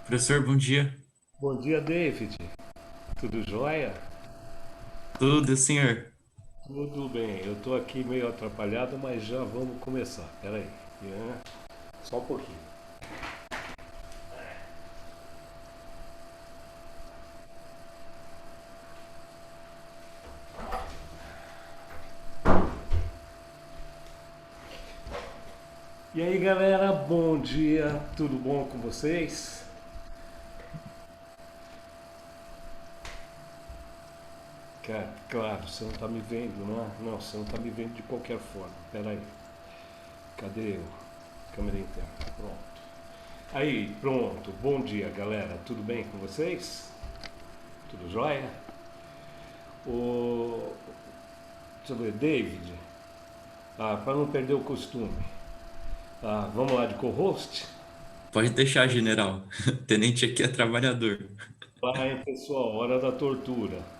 Professor, bom dia. Bom dia, David. Tudo jóia? Tudo, senhor? Tudo bem. Eu tô aqui meio atrapalhado, mas já vamos começar. Pera aí. Só um pouquinho. E aí, galera, bom dia. Tudo bom com vocês? Cara, claro, você não tá me vendo, não é? Não, você não tá me vendo de qualquer forma. Pera aí. Cadê eu? Câmera interna. Pronto. Aí, pronto. Bom dia, galera. Tudo bem com vocês? Tudo jóia? O... Deixa eu ver, David. Para não perder o costume. Vamos lá de co-host? Pode deixar, general. Tenente aqui é trabalhador. Vai, pessoal, hora da tortura.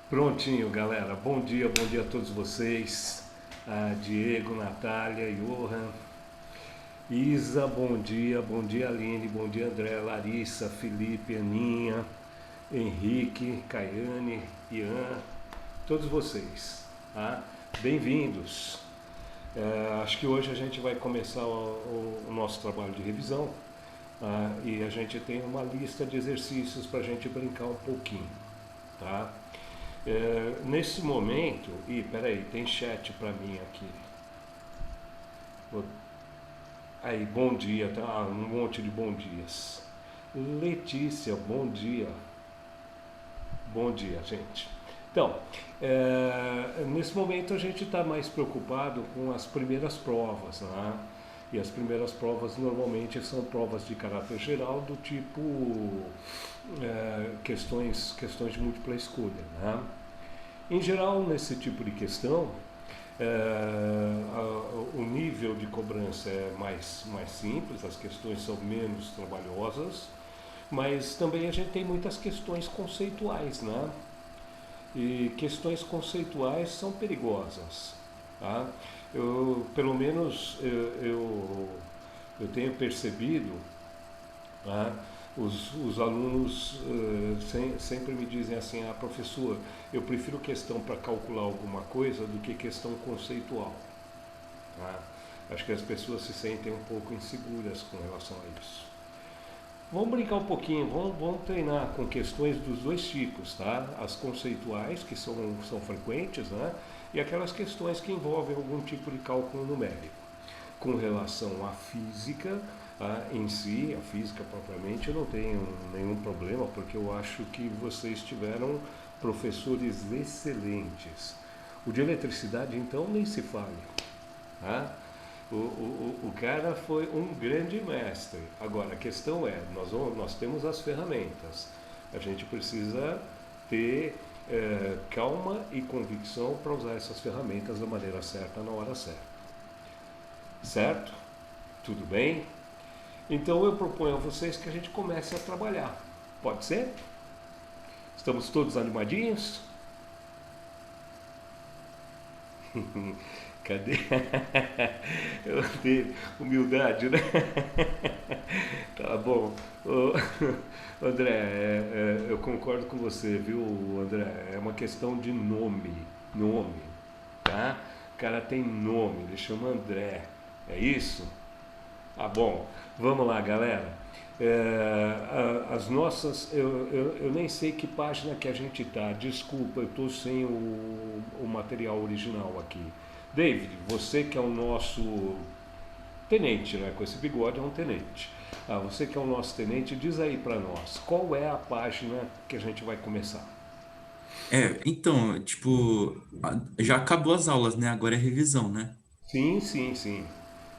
Prontinho, galera. Bom dia a todos vocês. Diego, Natália, Johan, Isa, bom dia Aline, bom dia André, Larissa, Felipe, Aninha, Henrique, Caiane, Ian, todos vocês. Tá? Bem-vindos. Acho que hoje a gente vai começar o nosso trabalho de revisão. E a gente tem uma lista de exercícios para a gente brincar um pouquinho, tá? Nesse momento, peraí, tem chat para mim aqui. Aí, bom dia, tá? Um monte de bom dias. Letícia, bom dia, gente. Então, nesse momento a gente está mais preocupado com as primeiras provas, né? E as primeiras provas normalmente são provas de caráter geral do tipo questões de múltipla escolha, né? Em geral, nesse tipo de questão, o nível de cobrança é mais simples, as questões são menos trabalhosas, mas também a gente tem muitas questões conceituais, né? E questões conceituais são perigosas, tá? Pelo menos eu tenho percebido, tá? Os alunos sempre me dizem assim: professor, eu prefiro questão para calcular alguma coisa do que questão conceitual. Tá? Acho que as pessoas se sentem um pouco inseguras com relação a isso. Vamos brincar um pouquinho, vamos treinar com questões dos dois tipos, tá? As conceituais, que são frequentes, né? E aquelas questões que envolvem algum tipo de cálculo numérico. Com relação à física, em si, a física propriamente, eu não tenho nenhum problema, porque eu acho que vocês tiveram professores excelentes. O de eletricidade, então, nem se fale. Tá? O cara foi um grande mestre. Agora, a questão é, nós temos as ferramentas. A gente precisa ter calma e convicção para usar essas ferramentas da maneira certa, na hora certa. Certo? Tudo bem? Então eu proponho a vocês que a gente comece a trabalhar. Pode ser? Estamos todos animadinhos? Cadê? Eu tenho humildade, né? Tá bom. Ô, André, eu concordo com você, viu, André? É uma questão de nome. Nome, tá? O cara tem nome, ele chama André. É isso? Bom, vamos lá, galera. As nossas, eu nem sei que página que a gente tá. Desculpa, eu estou sem o material original aqui. David, você que é o nosso tenente, né? Com esse bigode é um tenente. Você que é o nosso tenente, diz aí para nós, qual é a página que a gente vai começar? Então, tipo, já acabou as aulas, né? Agora é revisão, né? Sim, sim, sim.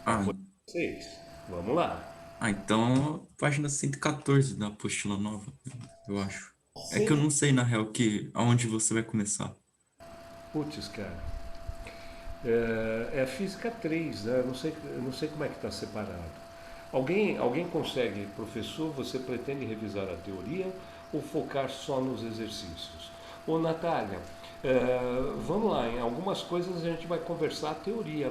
Ah, Apoio vocês. Vamos lá. então, página 114 da apostila nova, eu acho. É que eu Cento... não sei, na real, aonde você vai começar. Putz, cara. É física 3, né? Eu não sei como é que está separado. Alguém consegue, professor, você pretende revisar a teoria ou focar só nos exercícios? Ô Natália, vamos lá, em algumas coisas a gente vai conversar teoria,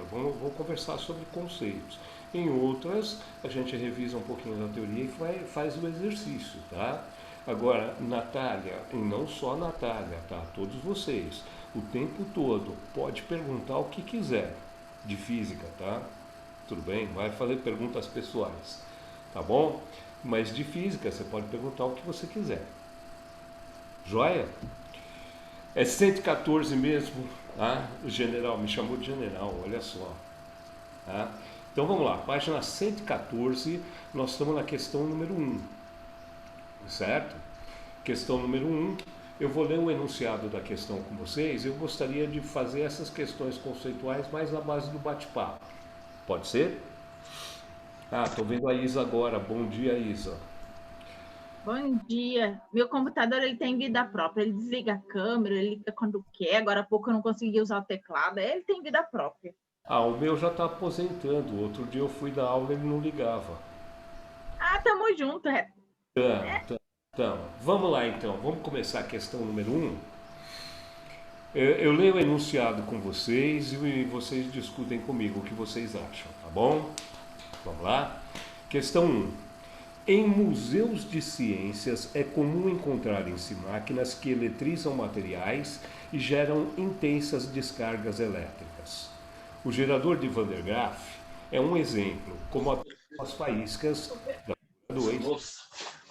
vamos conversar sobre conceitos. Em outras, a gente revisa um pouquinho da teoria e faz o exercício, tá? Agora, Natália, e não só a Natália, tá? Todos vocês, o tempo todo, pode perguntar o que quiser de física, tá? Tudo bem? Vai fazer perguntas pessoais, tá bom? Mas de física, você pode perguntar o que você quiser. Joia? É 114 mesmo, tá? O general me chamou de general, olha só. Tá? Então vamos lá, página 114, nós estamos na questão número 1, certo? Questão número 1, eu vou ler o enunciado da questão com vocês. Eu gostaria de fazer essas questões conceituais mais na base do bate-papo. Pode ser? Ah, estou vendo a Isa agora. Bom dia, Isa. Bom dia. Meu computador ele tem vida própria. Ele desliga a câmera, ele liga quando quer. Agora há pouco eu não consegui usar o teclado. Ele tem vida própria. Ah, o meu já está aposentando. Outro dia eu fui dar aula e ele não ligava. Ah, tamo junto. Então, vamos lá então. Vamos começar a questão número 1. Eu leio o enunciado com vocês e vocês discutem comigo o que vocês acham, tá bom? Vamos lá? Questão 1. Em museus de ciências é comum encontrarem-se máquinas que eletrizam materiais e geram intensas descargas elétricas. O gerador de Van der Graaf é um exemplo, como as faíscas da 2.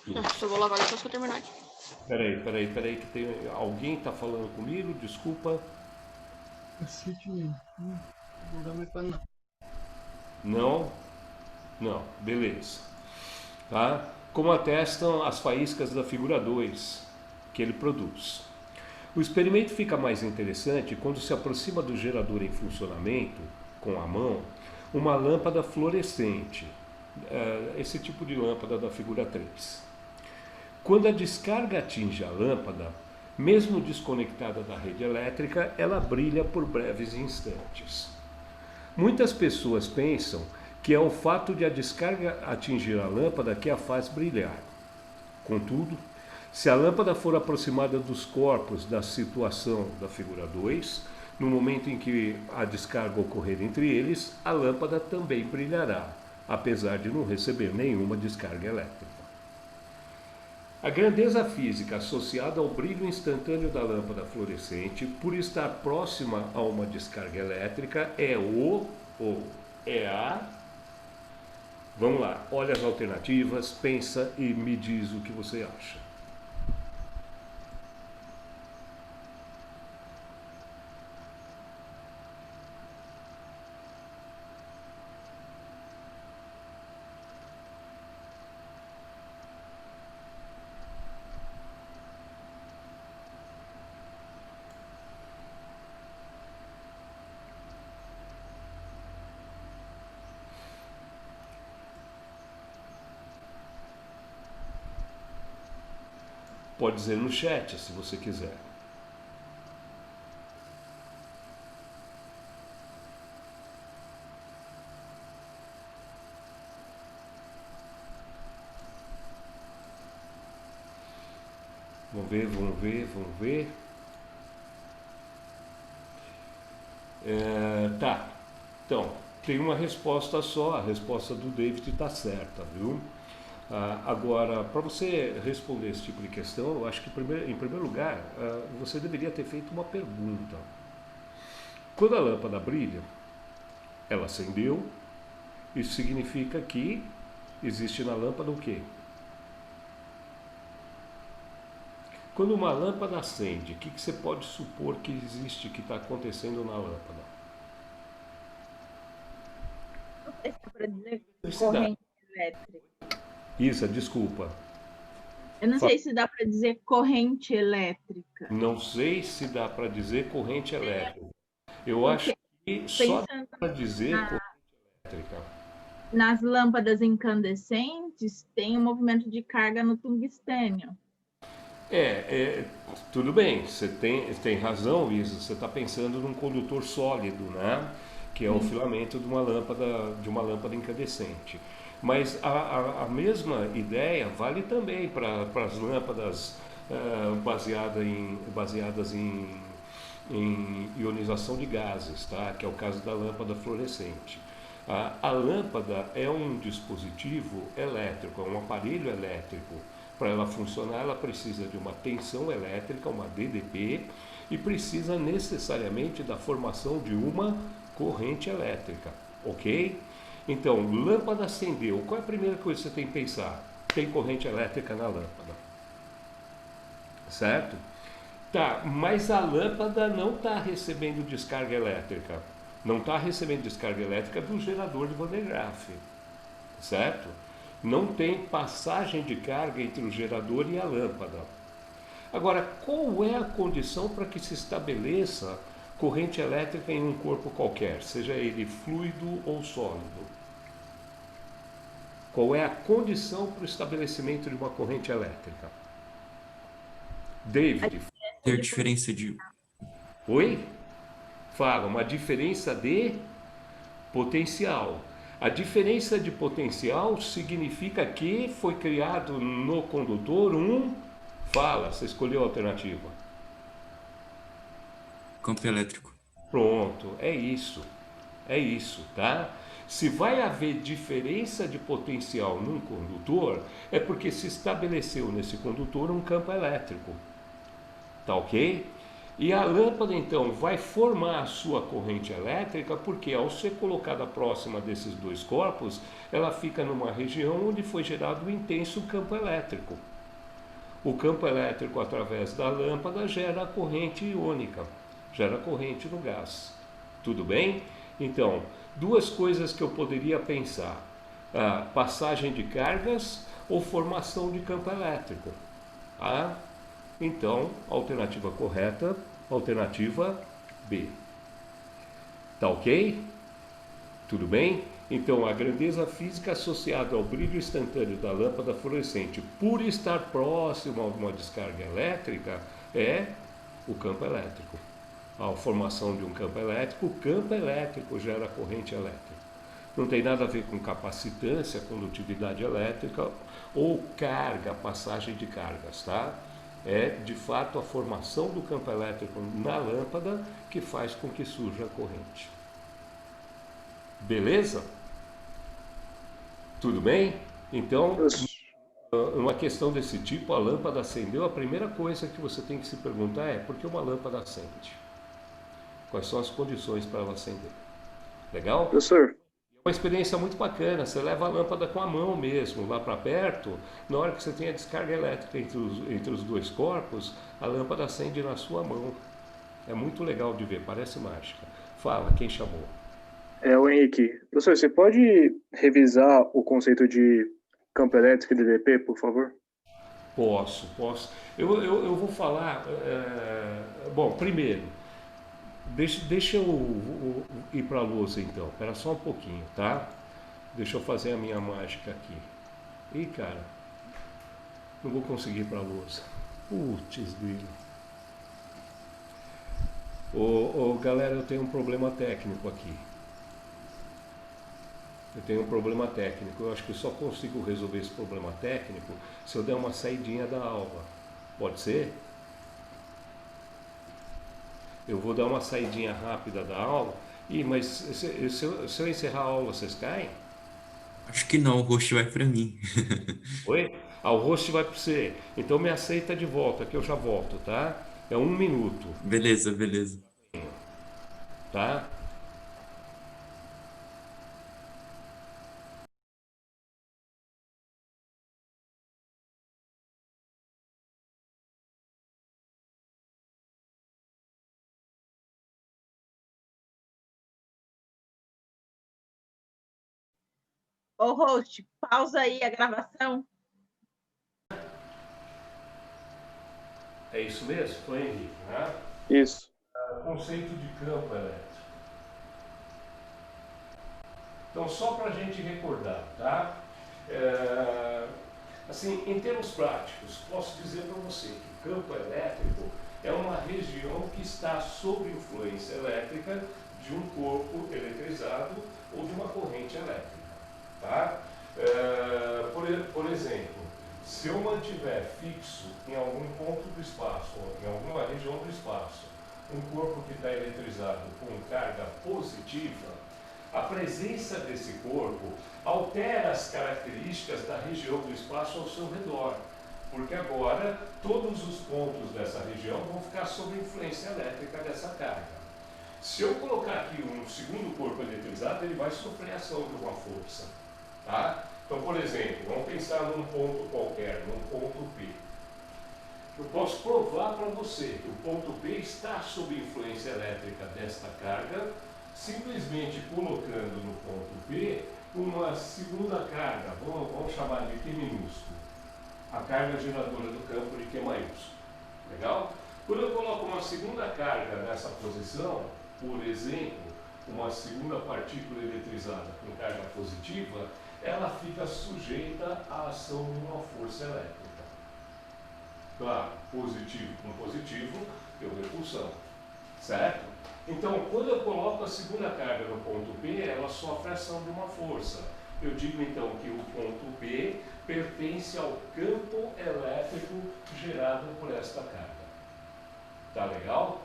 Nossa, eu vou lavar depois que eu terminar aqui. Peraí, que tem alguém está falando comigo, desculpa. Não dá mais pra não. Não? Não, beleza. Tá? Como atestam as faíscas da figura 2 que ele produz. O experimento fica mais interessante quando se aproxima do gerador em funcionamento, com a mão, uma lâmpada fluorescente, esse tipo de lâmpada da figura 3. Quando a descarga atinge a lâmpada, mesmo desconectada da rede elétrica, ela brilha por breves instantes. Muitas pessoas pensam que é o fato de a descarga atingir a lâmpada que a faz brilhar. Contudo, se a lâmpada for aproximada dos corpos da situação da figura 2, no momento em que a descarga ocorrer entre eles, a lâmpada também brilhará, apesar de não receber nenhuma descarga elétrica. A grandeza física associada ao brilho instantâneo da lâmpada fluorescente, por estar próxima a uma descarga elétrica, é o ou é a. Vamos lá, olha as alternativas, pensa e me diz o que você acha. Pode dizer no chat, se você quiser. Vamos ver. Tá. Então, tem uma resposta só. A resposta do David está certa, viu? Agora, para você responder esse tipo de questão, eu acho que, em primeiro lugar, você deveria ter feito uma pergunta. Quando a lâmpada brilha, ela acendeu, isso significa que existe na lâmpada o quê? Quando uma lâmpada acende, o que você pode supor que existe, que está acontecendo na lâmpada? Não sei se dá para dizer Eletricidade. corrente elétrica. Isso, desculpa. Eu não sei se dá para dizer corrente elétrica. Não sei se dá para dizer corrente elétrica. Eu acho que só dá para dizer corrente elétrica. Nas lâmpadas incandescentes tem um movimento de carga no tungstênio. Tudo bem, você tem razão, Isa. Você está pensando num condutor sólido, né? Que é o filamento de uma lâmpada incandescente. Mas a mesma ideia vale também para as lâmpadas baseadas em ionização de gases, tá? Que é o caso da lâmpada fluorescente. A lâmpada é um dispositivo elétrico, é um aparelho elétrico. Para ela funcionar, ela precisa de uma tensão elétrica, uma DDP, e precisa necessariamente da formação de uma corrente elétrica, ok? Então, lâmpada acendeu. Qual é a primeira coisa que você tem que pensar? Tem corrente elétrica na lâmpada, certo? Tá, mas a lâmpada não está recebendo descarga elétrica. Não está recebendo descarga elétrica do gerador de Van de Graaff, certo? Não tem passagem de carga entre o gerador e a lâmpada. Agora, qual é a condição para que se estabeleça corrente elétrica em um corpo qualquer, seja ele fluido ou sólido? Qual é a condição para o estabelecimento de uma corrente elétrica? David. Ter diferença de... Oi? Fala, uma diferença de potencial. A diferença de potencial significa que foi criado no condutor um... Fala, você escolheu a alternativa. Campo elétrico. Pronto, é isso, tá? Se vai haver diferença de potencial num condutor, é porque se estabeleceu nesse condutor um campo elétrico, tá ok? E a lâmpada então vai formar a sua corrente elétrica porque ao ser colocada próxima desses dois corpos, ela fica numa região onde foi gerado um intenso campo elétrico. O campo elétrico através da lâmpada gera a corrente iônica, gera corrente no gás. Tudo bem? Então, duas coisas que eu poderia pensar: a passagem de cargas ou formação de campo elétrico. Tá? Então, alternativa correta, alternativa B. Tá ok? Tudo bem? Então, a grandeza física associada ao brilho instantâneo da lâmpada fluorescente, por estar próximo a uma descarga elétrica, é o campo elétrico. A formação de um campo elétrico, o campo elétrico gera corrente elétrica. Não tem nada a ver com capacitância, condutividade elétrica ou carga, passagem de cargas, tá? É, de fato, a formação do campo elétrico na lâmpada que faz com que surja a corrente. Beleza? Tudo bem? Então, uma questão desse tipo, a lâmpada acendeu, a primeira coisa que você tem que se perguntar é: por que uma lâmpada acende? Quais são as condições para ela acender? Legal? Professor, É uma experiência muito bacana, você leva a lâmpada com a mão mesmo, lá para perto, na hora que você tem a descarga elétrica entre os dois corpos, a lâmpada acende na sua mão. É muito legal de ver, parece mágica. Fala, quem chamou? é o Henrique. Professor, você pode revisar o conceito de campo elétrico e DDP, por favor? Posso. Eu vou falar. Bom, primeiro, deixa eu ir para a lousa então. Espera só um pouquinho, tá? Deixa eu fazer a minha mágica aqui. Ih, cara, não vou conseguir ir para a lousa. Putz, grilo. Galera, eu tenho um problema técnico aqui. Eu acho que eu só consigo resolver esse problema técnico se eu der uma saidinha da aula. Pode ser? Eu vou dar uma saidinha rápida da aula. Mas se eu encerrar a aula, vocês caem? Acho que não, o host vai para mim. Oi? O host vai para você. Então me aceita de volta, que eu já volto, tá? É 1 minuto, Beleza, beleza. tá? Ô, host, pausa aí a gravação. É isso mesmo? Foi, Henrique, né? Isso. Conceito de campo elétrico. Então, só para a gente recordar, tá? Assim, em termos práticos, posso dizer para você que o campo elétrico é uma região que está sob influência elétrica de um corpo eletrizado ou de uma corrente elétrica, tá? Por exemplo, se eu mantiver fixo em algum ponto do espaço, ou em alguma região do espaço, um corpo que está eletrizado com carga positiva, A presença desse corpo altera as características da região do espaço ao seu redor, porque agora todos os pontos dessa região vão ficar sob influência elétrica dessa carga. Se eu colocar aqui um segundo corpo eletrizado, ele vai sofrer ação de uma força. Tá? Então, por exemplo, vamos pensar num ponto qualquer, num ponto P. Eu posso provar para você que o ponto P está sob influência elétrica desta carga, simplesmente colocando no ponto P uma segunda carga, vamos chamar de Q minúsculo, a carga geradora do campo de Q maiúsculo. Legal? Quando eu coloco uma segunda carga nessa posição, por exemplo, uma segunda partícula eletrizada com carga positiva, ela fica sujeita à ação de uma força elétrica. Claro, positivo com positivo deu repulsão, certo? Então, quando eu coloco a segunda carga no ponto P, ela sofre a ação de uma força. Eu digo então que o ponto P pertence ao campo elétrico gerado por esta carga. Tá legal?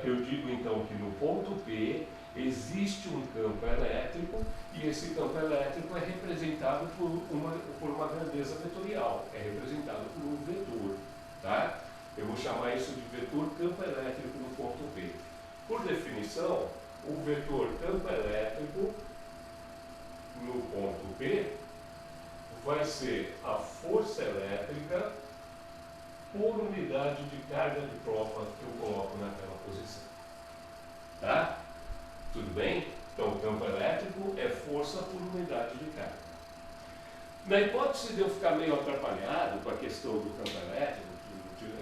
Eu digo então que no ponto P existe um campo elétrico e esse campo elétrico é representado por uma grandeza vetorial, é representado por um vetor. Tá? Eu vou chamar isso de vetor campo elétrico no ponto P. Por definição, o vetor campo elétrico no ponto P vai ser a força elétrica por unidade de carga de prova que eu coloco naquela posição. Tá? Tudo bem? Então, o campo elétrico é força por unidade de carga. Na hipótese de eu ficar meio atrapalhado com a questão do campo elétrico,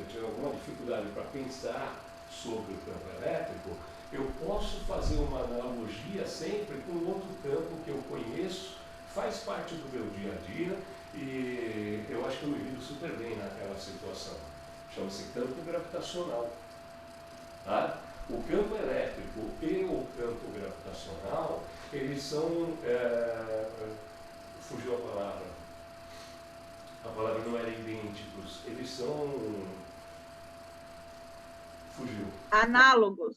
tiver alguma dificuldade para pensar sobre o campo elétrico, eu posso fazer uma analogia sempre com outro campo que eu conheço, faz parte do meu dia a dia e eu acho que eu me vivo super bem naquela situação. Chama-se campo gravitacional. Tá? O campo elétrico e o campo gravitacional, eles são... fugiu a palavra não era idênticos, eles são... Fugiu. Análogos.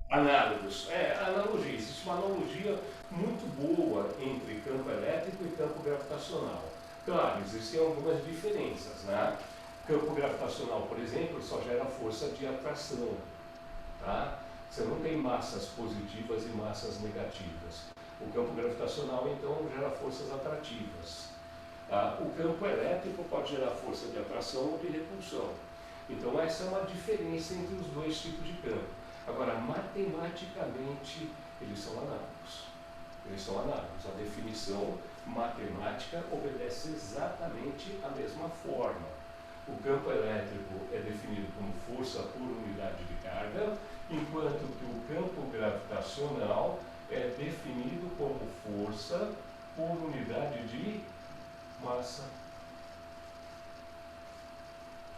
Análogos. Analogia. Existe uma analogia muito boa entre campo elétrico e campo gravitacional. Claro, existem algumas diferenças, né? Campo gravitacional, por exemplo, só gera força de atração. Tá? Você não tem massas positivas e massas negativas. O campo gravitacional, então, gera forças atrativas. O campo elétrico pode gerar força de atração ou de repulsão. Então, essa é uma diferença entre os dois tipos de campo. Agora, matematicamente, eles são análogos. Eles são análogos. A definição matemática obedece exatamente a mesma forma. O campo elétrico é definido como força por unidade de carga, enquanto que o campo gravitacional é definido como força por unidade de massa.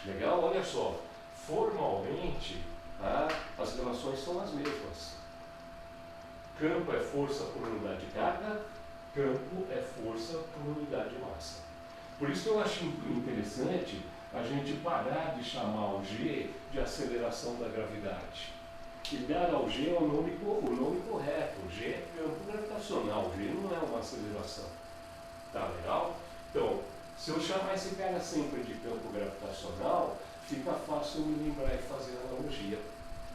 Legal? Olha só, formalmente, as relações são as mesmas. Campo é força por unidade de carga, campo é força por unidade de massa. Por isso que eu acho interessante a gente parar de chamar o G de aceleração da gravidade e dar ao G o nome correto. O G é campo gravitacional, o G não é uma aceleração. Tá legal? Então, se eu chamar esse cara sempre de campo gravitacional, fica fácil me lembrar e fazer a analogia.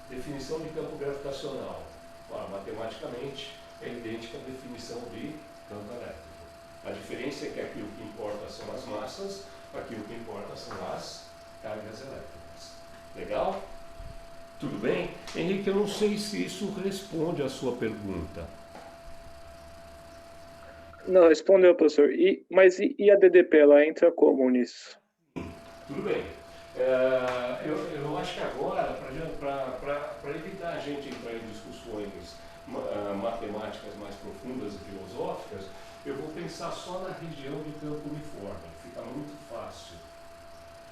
Definição de campo gravitacional, matematicamente, é idêntica à definição de campo elétrico. A diferença é que aquilo que importa são as massas, aquilo que importa são as cargas elétricas. Legal? Tudo bem? Henrique, eu não sei se isso responde à sua pergunta. Não, respondeu, professor. Mas a DDP, ela entra como nisso? Tudo bem. Eu acho que agora, para evitar a gente entrar em discussões matemáticas mais profundas e filosóficas, eu vou pensar só na região de campo uniforme. Fica muito fácil.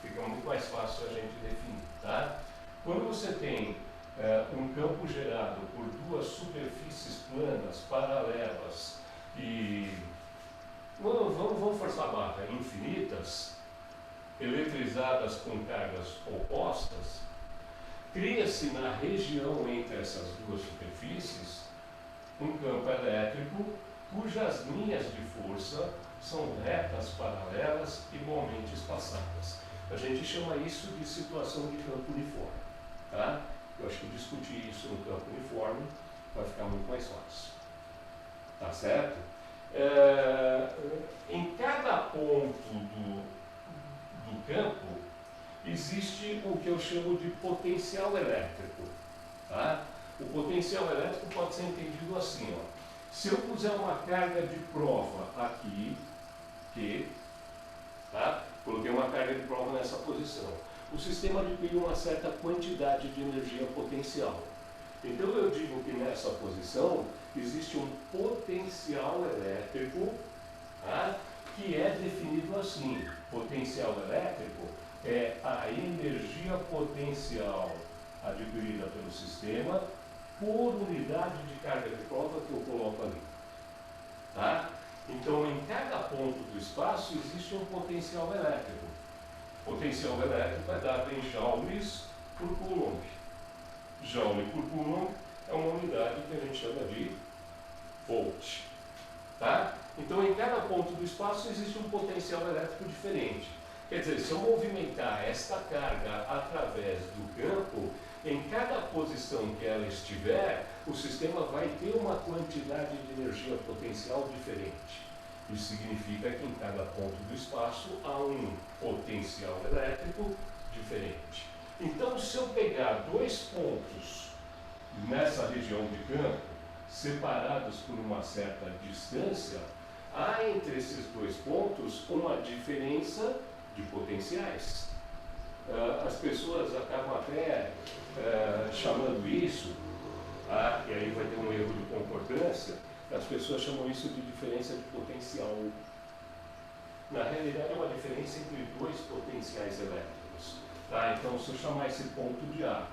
Fica muito mais fácil a gente definir. Tá? Quando você tem um campo gerado por duas superfícies planas, paralelas, e vamos forçar a barra, infinitas, eletrizadas com cargas opostas, cria-se na região entre essas duas superfícies um campo elétrico cujas linhas de força são retas, paralelas, igualmente espaçadas. A gente chama isso de situação de campo uniforme. Tá? Eu acho que discutir isso no campo uniforme vai ficar muito mais fácil. Tá certo? Em cada ponto do campo existe o que eu chamo de potencial elétrico. Tá? O potencial elétrico pode ser entendido assim, ó. Se eu puser uma carga de prova aqui, tá? Coloquei uma carga de prova nessa posição, o sistema adquire uma certa quantidade de energia potencial. Então eu digo que nessa posição existe um potencial elétrico, tá? Que é definido assim: potencial elétrico é a energia potencial adquirida pelo sistema por unidade de carga de prova que eu coloco ali. Tá? Então, em cada ponto do espaço existe um potencial elétrico. Potencial elétrico é dado em joules por coulomb. Joule por coulomb é uma unidade que a gente chama de volt. Tá? Então, em cada ponto do espaço existe um potencial elétrico diferente. Quer dizer, se eu movimentar esta carga através do campo, em cada posição que ela estiver, o sistema vai ter uma quantidade de energia potencial diferente. Isso significa que em cada ponto do espaço há um potencial elétrico diferente. Então, se eu pegar dois pontos nessa região de campo, separados por uma certa distância, há entre esses dois pontos uma diferença de potenciais. As pessoas acabam até chamando isso, e aí vai ter um erro de concordância, as pessoas chamam isso de diferença de potencial. Na realidade é uma diferença entre dois potenciais elétricos. Tá? Então, se eu chamar esse ponto de A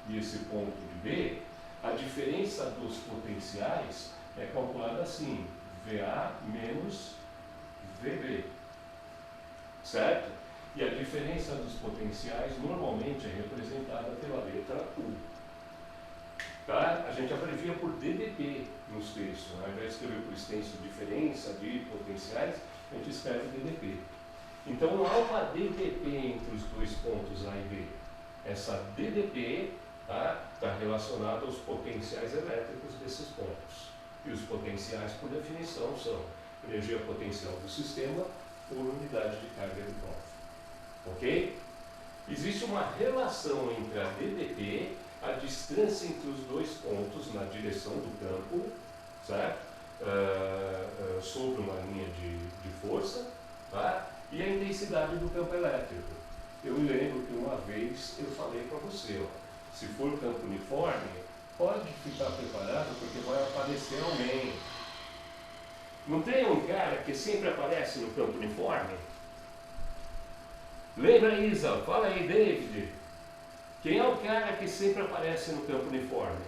e esse ponto de B, a diferença dos potenciais é calculada assim: VA menos VB. Certo? E a diferença dos potenciais normalmente é representada pela letra U. Tá? A gente abrevia por DDP nos textos. Ao invés de escrever por extenso diferença de potenciais, a gente escreve DDP. Então há uma DDP entre os dois pontos A e B. Essa DDP está relacionada aos potenciais elétricos desses pontos. E os potenciais, por definição, são energia potencial do sistema por unidade de carga de prova. Ok? Existe uma relação entre a DDP, a distância entre os dois pontos na direção do campo, certo? Sobre uma linha de força, tá? E a intensidade do campo elétrico. Eu me lembro que uma vez eu falei para você, ó, se for campo uniforme, pode ficar preparado porque vai aparecer alguém. Não tem um cara que sempre aparece no campo uniforme? Lembra, Isa? Fala aí, David. Quem é o cara que sempre aparece no campo uniforme?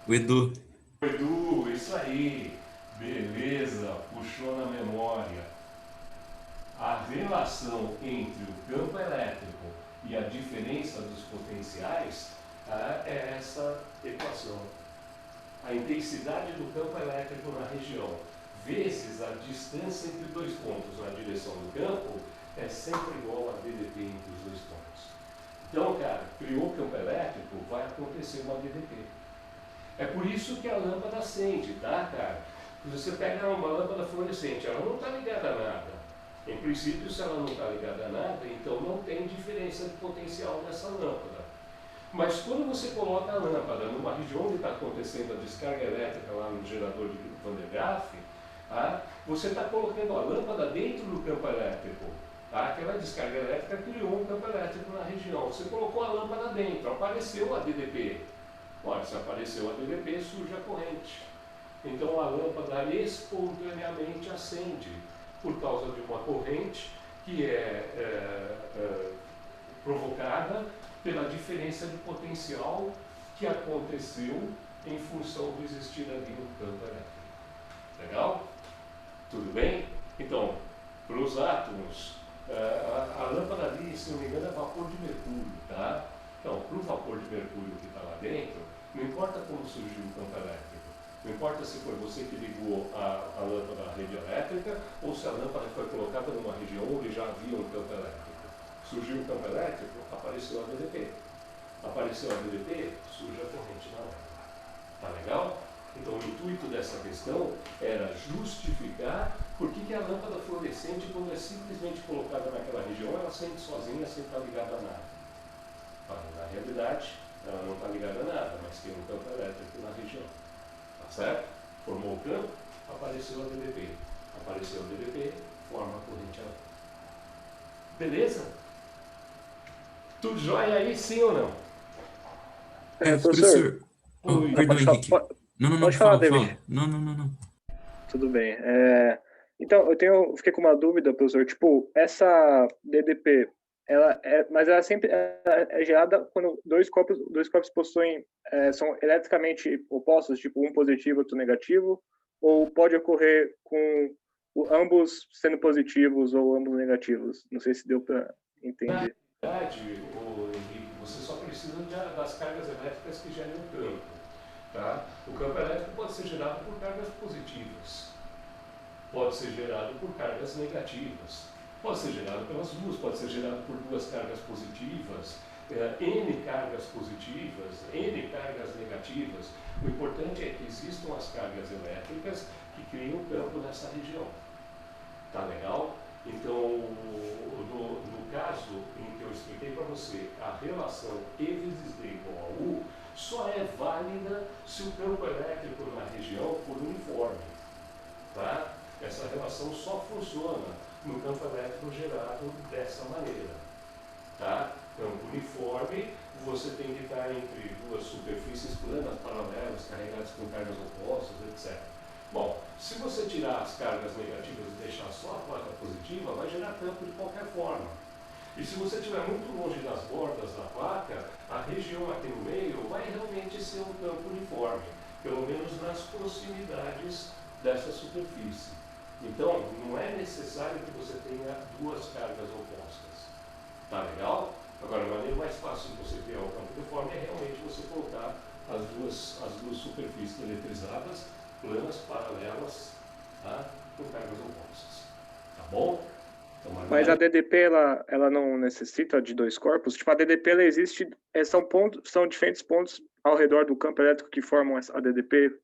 O Edu. O Edu, isso aí. Beleza, puxou na memória. A relação entre o campo elétrico e a diferença dos potenciais é essa equação. A intensidade do campo elétrico na região vezes a distância entre dois pontos na direção do campo é sempre igual a DDP entre os dois pontos. Então, cara, criou o campo elétrico, vai acontecer uma DDP. É por isso que a lâmpada acende, tá, cara? Você pega uma lâmpada fluorescente, ela não está ligada a nada. Em princípio, se ela não está ligada a nada, então não tem diferença de potencial nessa lâmpada. Mas quando você coloca a lâmpada numa região onde está acontecendo a descarga elétrica lá no gerador de Van de Graaff, você está colocando a lâmpada dentro do campo elétrico. Aquela descarga elétrica criou um campo elétrico na região. Você colocou a lâmpada dentro, apareceu a DDP. Olha, se apareceu a DDP, surge a corrente. Então a lâmpada espontaneamente acende por causa de uma corrente que é provocada pela diferença de potencial que aconteceu em função do existir ali no campo elétrico. Legal? Tudo bem? Então, para os átomos, a lâmpada ali, se não me engano, é vapor de mercúrio, tá? Então, para o vapor de mercúrio que está lá dentro, Não importa como surgiu o campo elétrico. Não importa se foi você que ligou a lâmpada à rede elétrica ou se a lâmpada foi colocada numa região onde já havia um campo elétrico. Surgiu um campo elétrico, apareceu a DDP. Apareceu a DDP, surge a corrente na lâmpada. Tá legal? Então o intuito dessa questão era justificar por que a lâmpada fluorescente, quando é simplesmente colocada naquela região, ela sente sozinha sem estar ligada a nada. Na realidade, ela não está ligada a nada, mas tem um campo elétrico na região. Tá certo? Formou o campo, apareceu a DDP. Apareceu a DDP, forma a corrente elétrica. Beleza? Tudo jóia aí, sim ou não? Professor, Oi. Perdão, pode falar, Henrique. Não, pode falar, fala, David. fala. Não. Tudo bem. Então, fiquei com uma dúvida, professor. Tipo, essa DDP, mas ela sempre é gerada quando dois corpos possuem, são eletricamente opostos, tipo um positivo e outro negativo, ou pode ocorrer com ambos sendo positivos ou ambos negativos? Não sei se deu para entender. Na verdade, Henrique, você só precisa das cargas elétricas que gerem o campo. Tá? O campo elétrico pode ser gerado por cargas positivas, pode ser gerado por cargas negativas, pode ser gerado pelas duas, pode ser gerado por duas cargas positivas, N cargas positivas, N cargas negativas. O importante é que existam as cargas elétricas que criam o campo nessa região. Tá legal? Então, no caso em que eu expliquei para você, a relação E vezes D igual a U só é válida se o campo elétrico na região for uniforme. Tá? Essa relação só funciona no campo elétrico gerado dessa maneira. Tá? Campo uniforme, você tem que estar entre duas superfícies planas, paralelas, carregadas com cargas opostas, etc. Bom, se você tirar as cargas negativas e deixar só a placa positiva, vai gerar campo de qualquer forma. E se você estiver muito longe das bordas da placa, a região aqui no meio vai realmente ser um campo uniforme, pelo menos nas proximidades dessa superfície. Então, não é necessário que você tenha duas cargas opostas. Tá legal? Agora, a maneira mais fácil de você criar o campo uniforme é realmente você colocar as duas superfícies eletrizadas, planas, paralelas, tá? Com cargas opostas. Tá bom? Então, Mas a DDP, ela não necessita de dois corpos? Tipo, a DDP, ela existe, são diferentes pontos ao redor do campo elétrico que formam a DDP?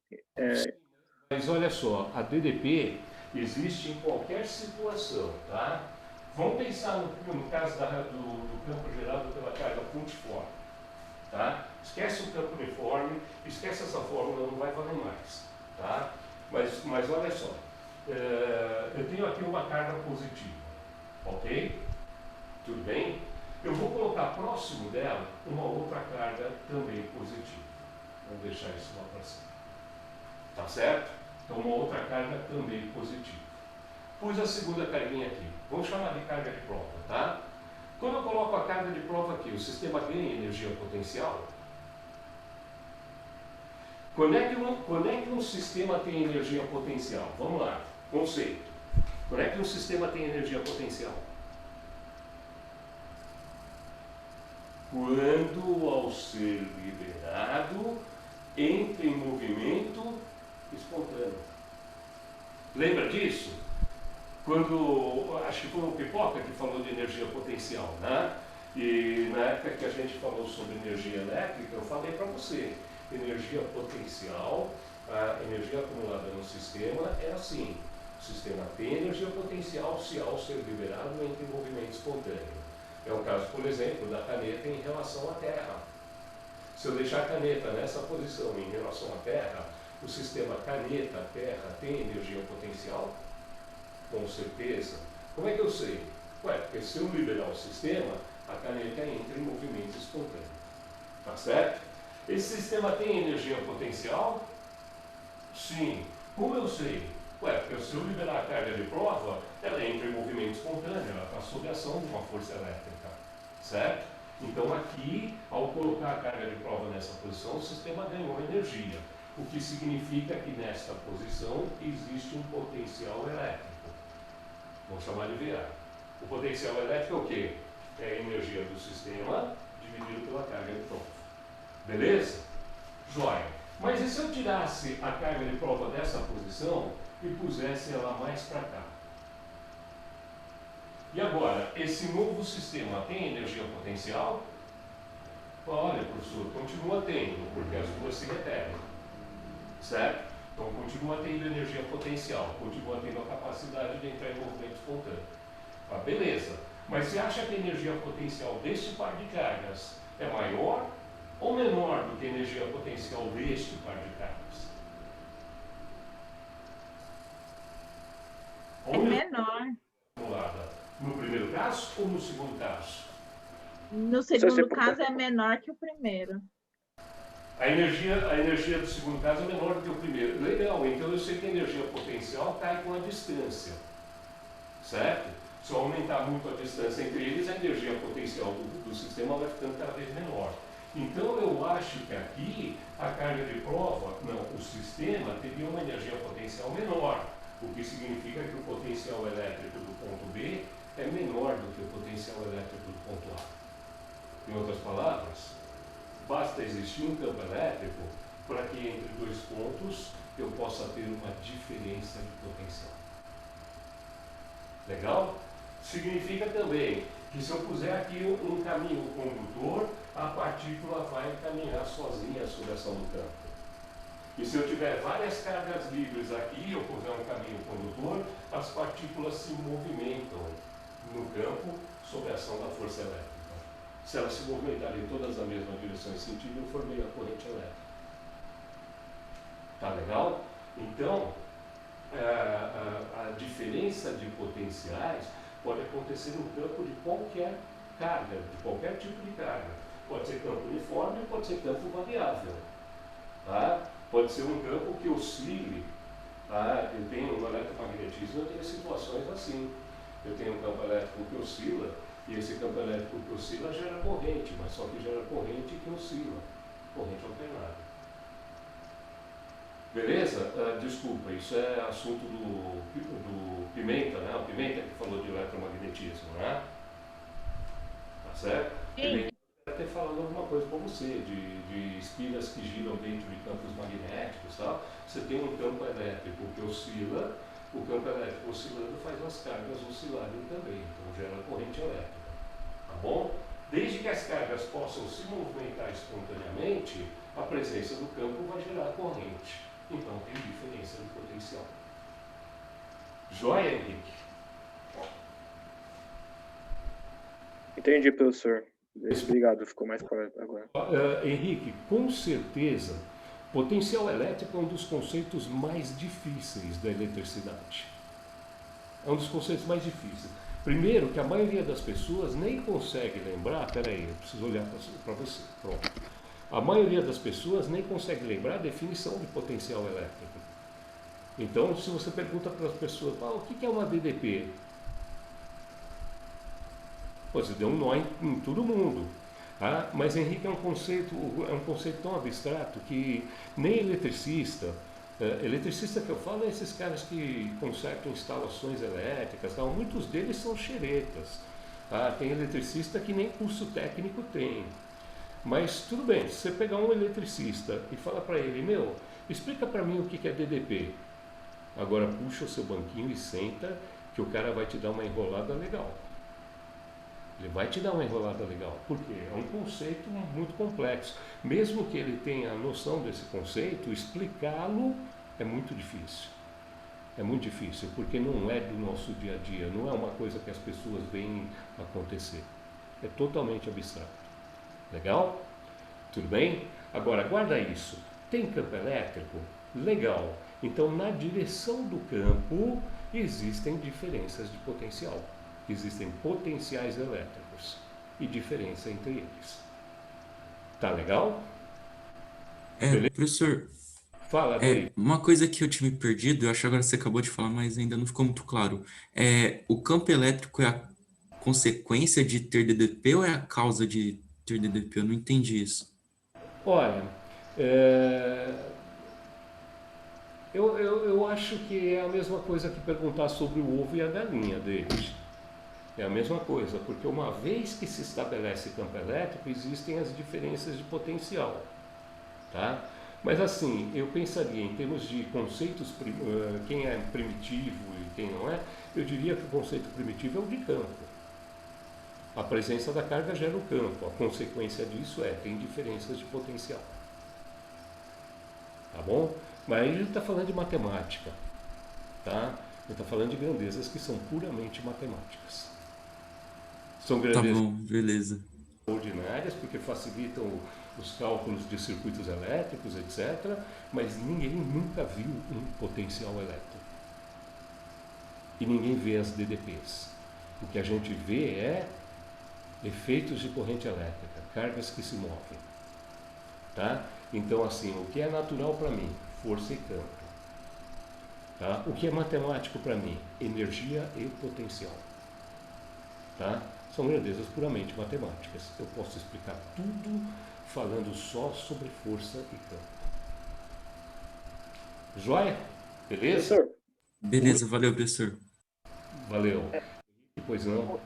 Mas olha só, a DDP existe em qualquer situação, tá? Vamos pensar no caso do campo gerado pela carga pontiforme, tá? Esquece o campo uniforme, esquece essa fórmula, não vai valer mais, tá? Mas olha só, eu tenho aqui uma carga positiva, ok? Tudo bem? Eu vou colocar próximo dela uma outra carga também positiva. Vamos deixar isso lá para cima. Tá certo? Então, uma outra carga também positiva. Pus a segunda carguinha aqui. Vamos chamar de carga de prova, tá? Quando eu coloco a carga de prova aqui, o sistema ganha energia potencial? Quando é que um sistema tem energia potencial? Vamos lá, conceito. Quando é que um sistema tem energia potencial? Quando, ao ser liberado, entra em movimento espontâneo. Lembra disso? Acho que foi o Pipoca que falou de energia potencial, né? E na época que a gente falou sobre energia elétrica, eu falei para você, energia potencial, a energia acumulada no sistema é assim, o sistema tem energia potencial se ao ser liberado entra em movimento espontâneo. É o caso, por exemplo, da caneta em relação à Terra. Se eu deixar a caneta nessa posição em relação à Terra, o sistema caneta-Terra tem energia potencial? Com certeza. Como é que eu sei? Porque se eu liberar o sistema, a caneta entra em movimento espontâneo. Tá certo? Esse sistema tem energia potencial? Sim. Como eu sei? Porque se eu liberar a carga de prova, ela entra em movimento espontâneo, ela está sob a ação de uma força elétrica. Certo? Então aqui, ao colocar a carga de prova nessa posição, o sistema ganhou energia. O que significa que nesta posição existe um potencial elétrico. Vamos chamar de VA. O potencial elétrico é o quê? É a energia do sistema dividido pela carga de prova. Beleza? Joia. Mas e se eu tirasse a carga de prova dessa posição e pusesse ela mais para cá? E agora, esse novo sistema tem energia potencial? Olha, professor, continua tendo, porque as duas se repetem. Certo? Então, continua tendo energia potencial, continua tendo a capacidade de entrar em movimento espontâneo. Ah, beleza. Mas você acha que a energia potencial deste par de cargas é maior ou menor do que a energia potencial deste par de cargas? É menor. No primeiro caso ou no segundo caso? No segundo caso é menor que o primeiro. A energia do segundo caso é menor do que o primeiro. Legal, então eu sei que a energia potencial cai com a distância. Certo? Se eu aumentar muito a distância entre eles, a energia potencial do sistema vai ficando cada vez menor. Então eu acho que aqui a carga de prova, não, o sistema teria uma energia potencial menor, o que significa que o potencial elétrico do ponto B é menor do que o potencial elétrico do ponto A. Em outras palavras, basta existir um campo elétrico para que entre dois pontos eu possa ter uma diferença de potencial. Legal? Significa também que se eu puser aqui um caminho condutor, a partícula vai caminhar sozinha sobre a ação do campo. E se eu tiver várias cargas livres aqui e eu puser um caminho condutor, as partículas se movimentam no campo sob a ação da força elétrica. Se elas se movimentarem todas na mesma direção e sentido, eu formei a corrente elétrica. Tá legal? Então, a diferença de potenciais pode acontecer no campo de qualquer carga, de qualquer tipo de carga. Pode ser campo uniforme, pode ser campo variável. Tá? Pode ser um campo que oscile. Tá? Eu tenho no eletromagnetismo, eu tenho situações assim. Eu tenho um campo elétrico que oscila, e esse campo elétrico que oscila gera corrente, mas só que gera corrente que oscila, corrente alternada. Beleza? Desculpa, isso é assunto do Pimenta, né? O Pimenta que falou de eletromagnetismo, né? Tá certo? Ele deve ter falado alguma coisa para você, de espiras que giram dentro de campos magnéticos, tá? Você tem um campo elétrico que oscila, o campo elétrico oscilando faz as cargas oscilarem também, então gera corrente elétrica. Tá bom? Desde que as cargas possam se movimentar espontaneamente, a presença do campo vai gerar corrente. Então tem diferença de potencial. Joia, Henrique? Entendi, professor. Obrigado, ficou mais claro agora. Henrique, com certeza, potencial elétrico é um dos conceitos mais difíceis da eletricidade. É um dos conceitos mais difíceis. Primeiro, que a maioria das pessoas nem consegue lembrar, peraí, eu preciso olhar para você, pronto. A maioria das pessoas nem consegue lembrar a definição de potencial elétrico. Então, se você pergunta para as pessoas, o que é uma DDP? Pô, você deu um nó em todo mundo. Tá? Mas, Henrique, é um conceito tão abstrato que nem eletricista que eu falo é esses caras que consertam instalações elétricas, tal, muitos deles são xeretas. Tá? Tem eletricista que nem curso técnico tem. Mas tudo bem, se você pegar um eletricista e falar para ele, explica para mim o que é DDP. Agora puxa o seu banquinho e senta, que o cara vai te dar uma enrolada legal. Ele vai te dar uma enrolada legal, porque é um conceito muito complexo. Mesmo que ele tenha a noção desse conceito, explicá-lo é muito difícil. É muito difícil, porque não é do nosso dia a dia, não é uma coisa que as pessoas veem acontecer. É totalmente abstrato. Legal? Tudo bem? Agora, guarda isso. Tem campo elétrico? Legal. Então, na direção do campo, existem diferenças de potencial. Existem potenciais elétricos e diferença entre eles. Tá legal? Beleza? Professor, Fala, Daí. uma coisa que eu tinha me perdido, eu acho que agora você acabou de falar, mas ainda não ficou muito claro. O campo elétrico é a consequência de ter DDP ou é a causa de ter DDP? Eu não entendi isso. Olha, eu acho que é a mesma coisa que perguntar sobre o ovo e a galinha deles. É a mesma coisa, porque uma vez que se estabelece campo elétrico, existem as diferenças de potencial. Tá? Mas assim, eu pensaria em termos de conceitos, quem é primitivo e quem não é, eu diria que o conceito primitivo é o de campo. A presença da carga gera o campo, a consequência disso tem diferenças de potencial. Tá bom? Mas aí a gente está falando de matemática, tá? A gente está falando de grandezas que são puramente matemáticas. São Tá grandezas bom, beleza. ordinárias, porque facilitam os cálculos de circuitos elétricos, etc., mas ninguém nunca viu um potencial elétrico. E ninguém vê as DDPs. O que a gente vê é efeitos de corrente elétrica, cargas que se movem. Tá? Então, assim, o que é natural para mim? Força e campo. Tá? O que é matemático para mim? Energia e potencial. Tá? São grandezas puramente matemáticas. Eu posso explicar tudo falando só sobre força e campo. Joia? Beleza? Professor, Beleza, valeu, professor. Valeu. Depois não.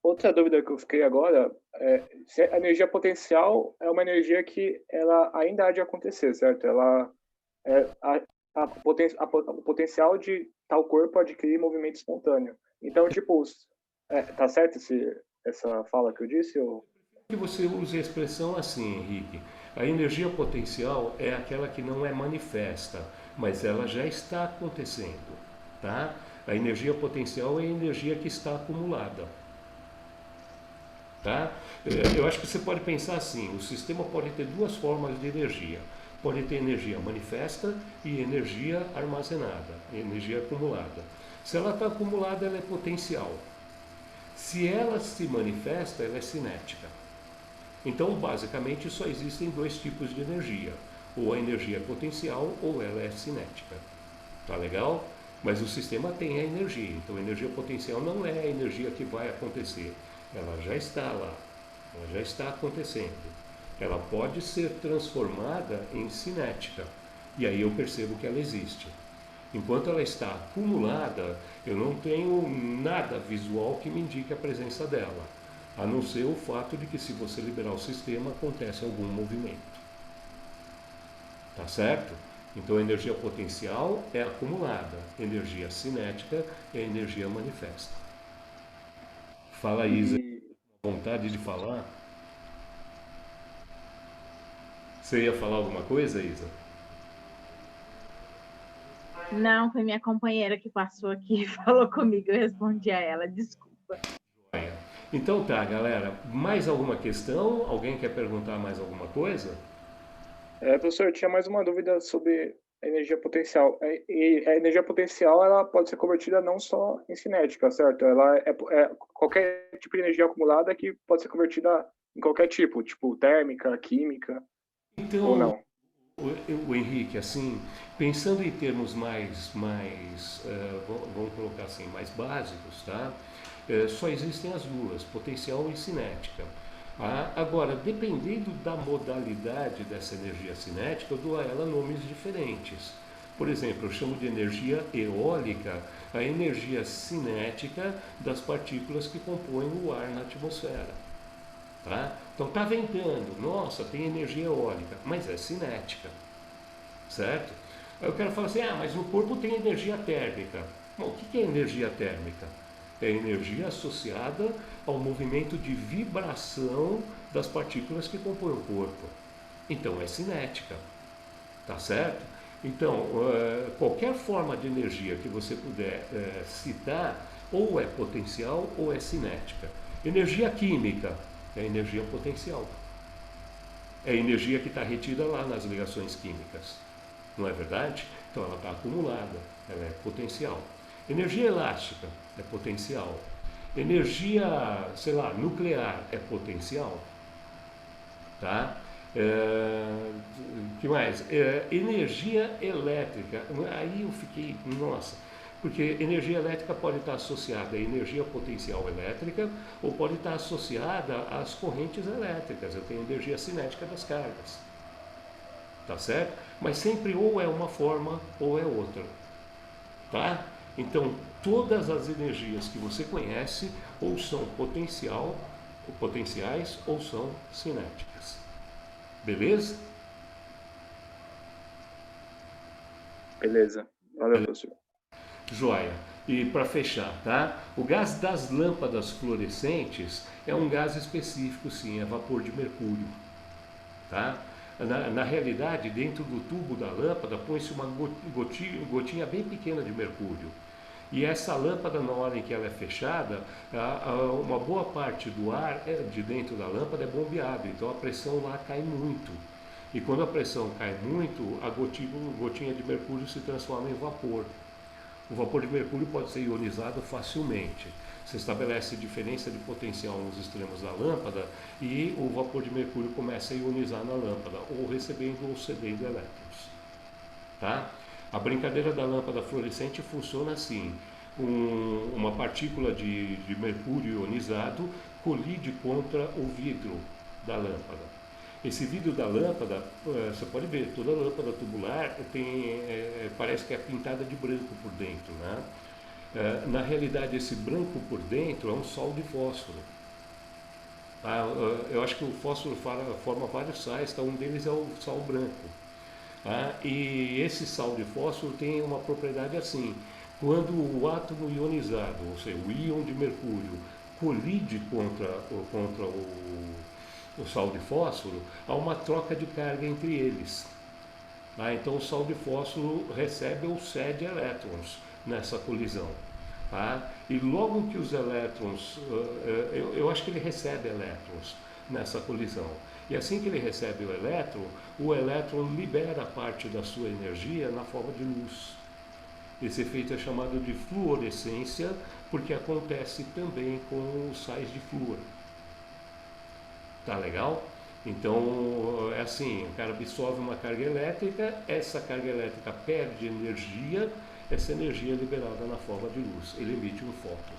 outra dúvida que eu fiquei agora é se a energia potencial é uma energia que ela ainda há de acontecer, certo? Ela é o potencial de tal corpo adquirir movimento espontâneo. Então, tipo, tá certo essa fala que eu disse? Ou... Que você use a expressão assim, Henrique. A energia potencial é aquela que não é manifesta, mas ela já está acontecendo, tá? A energia potencial é a energia que está acumulada, tá? Eu acho que você pode pensar assim, o sistema pode ter duas formas de energia. Pode ter energia manifesta e energia armazenada, energia acumulada. Se ela está acumulada, ela é potencial. Se ela se manifesta, ela é cinética. Então, basicamente, só existem dois tipos de energia. Ou a energia é potencial ou ela é cinética. Tá legal? Mas o sistema tem a energia. Então, a energia potencial não é a energia que vai acontecer. Ela já está lá. Ela já está acontecendo. Ela pode ser transformada em cinética. E aí eu percebo que ela existe. Enquanto ela está acumulada, eu não tenho nada visual que me indique a presença dela, a não ser o fato de que se você liberar o sistema, acontece algum movimento. Tá certo? Então a energia potencial é acumulada, energia cinética é energia manifesta. Fala, Isa, vontade de falar? Você ia falar alguma coisa, Isa? Não, foi minha companheira que passou aqui e falou comigo, eu respondi a ela, desculpa. Então tá, galera, mais alguma questão? Alguém quer perguntar mais alguma coisa? Professor, eu tinha mais uma dúvida sobre a energia potencial. E a energia potencial ela pode ser convertida não só em cinética, certo? Ela é qualquer tipo de energia acumulada que pode ser convertida em qualquer tipo térmica, química, então, ou não? O Henrique, assim, pensando em termos mais vamos colocar assim, mais básicos, tá? Só existem as duas, potencial e cinética. Agora, dependendo da modalidade dessa energia cinética, eu dou a ela nomes diferentes. Por exemplo, eu chamo de energia eólica a energia cinética das partículas que compõem o ar na atmosfera. Tá? Então está ventando, nossa, tem energia eólica, mas é cinética, certo? Aí eu quero falar assim, mas no corpo tem energia térmica. Bom, o que é energia térmica? É energia associada ao movimento de vibração das partículas que compõem o corpo. Então é cinética, tá certo? Então, qualquer forma de energia que você puder citar, ou é potencial ou é cinética. Energia química é energia potencial. É a energia que está retida lá nas ligações químicas. Não é verdade? Então ela está acumulada, ela é potencial. Energia elástica é potencial. Energia, sei lá, nuclear é potencial. Tá? Que mais? Energia elétrica. Aí eu fiquei, nossa, porque energia elétrica pode estar associada à energia potencial elétrica ou pode estar associada às correntes elétricas. Eu tenho energia cinética das cargas. Tá certo? Mas sempre ou é uma forma ou é outra. Tá? Então, todas as energias que você conhece ou são potenciais ou são cinéticas. Beleza? Beleza. Valeu, professor. Joia. E para fechar, tá? O gás das lâmpadas fluorescentes é um gás específico, sim, é vapor de mercúrio, tá? Na realidade, dentro do tubo da lâmpada põe-se uma gotinha bem pequena de mercúrio. E essa lâmpada, na hora em que ela é fechada, uma boa parte do ar de dentro da lâmpada é bombeado, então a pressão lá cai muito. E quando a pressão cai muito, a gotinha de mercúrio se transforma em vapor. O vapor de mercúrio pode ser ionizado facilmente. Se estabelece diferença de potencial nos extremos da lâmpada e o vapor de mercúrio começa a ionizar na lâmpada, ou recebendo ou cedendo elétrons. Tá? A brincadeira da lâmpada fluorescente funciona assim: uma partícula de mercúrio ionizado colide contra o vidro da lâmpada. Esse vidro da lâmpada, você pode ver, toda lâmpada tubular parece que é pintada de branco por dentro, né? Na realidade, esse branco por dentro é um sol de fósforo. Eu acho que o fósforo forma vários sais, um deles é o sal branco. E esse sal de fósforo tem uma propriedade assim: quando o átomo ionizado, ou seja, o íon de mercúrio, colide contra o sal de fósforo, há uma troca de carga entre eles. Então o sal de fósforo recebe ou cede elétrons nessa colisão. E logo que os elétrons, eu acho que ele recebe elétrons nessa colisão. E assim que ele recebe o elétron libera parte da sua energia na forma de luz. Esse efeito é chamado de fluorescência, porque acontece também com os sais de flúor. Tá legal? Então, é assim, o cara absorve uma carga elétrica, essa carga elétrica perde energia, essa energia é liberada na forma de luz, ele emite um fóton.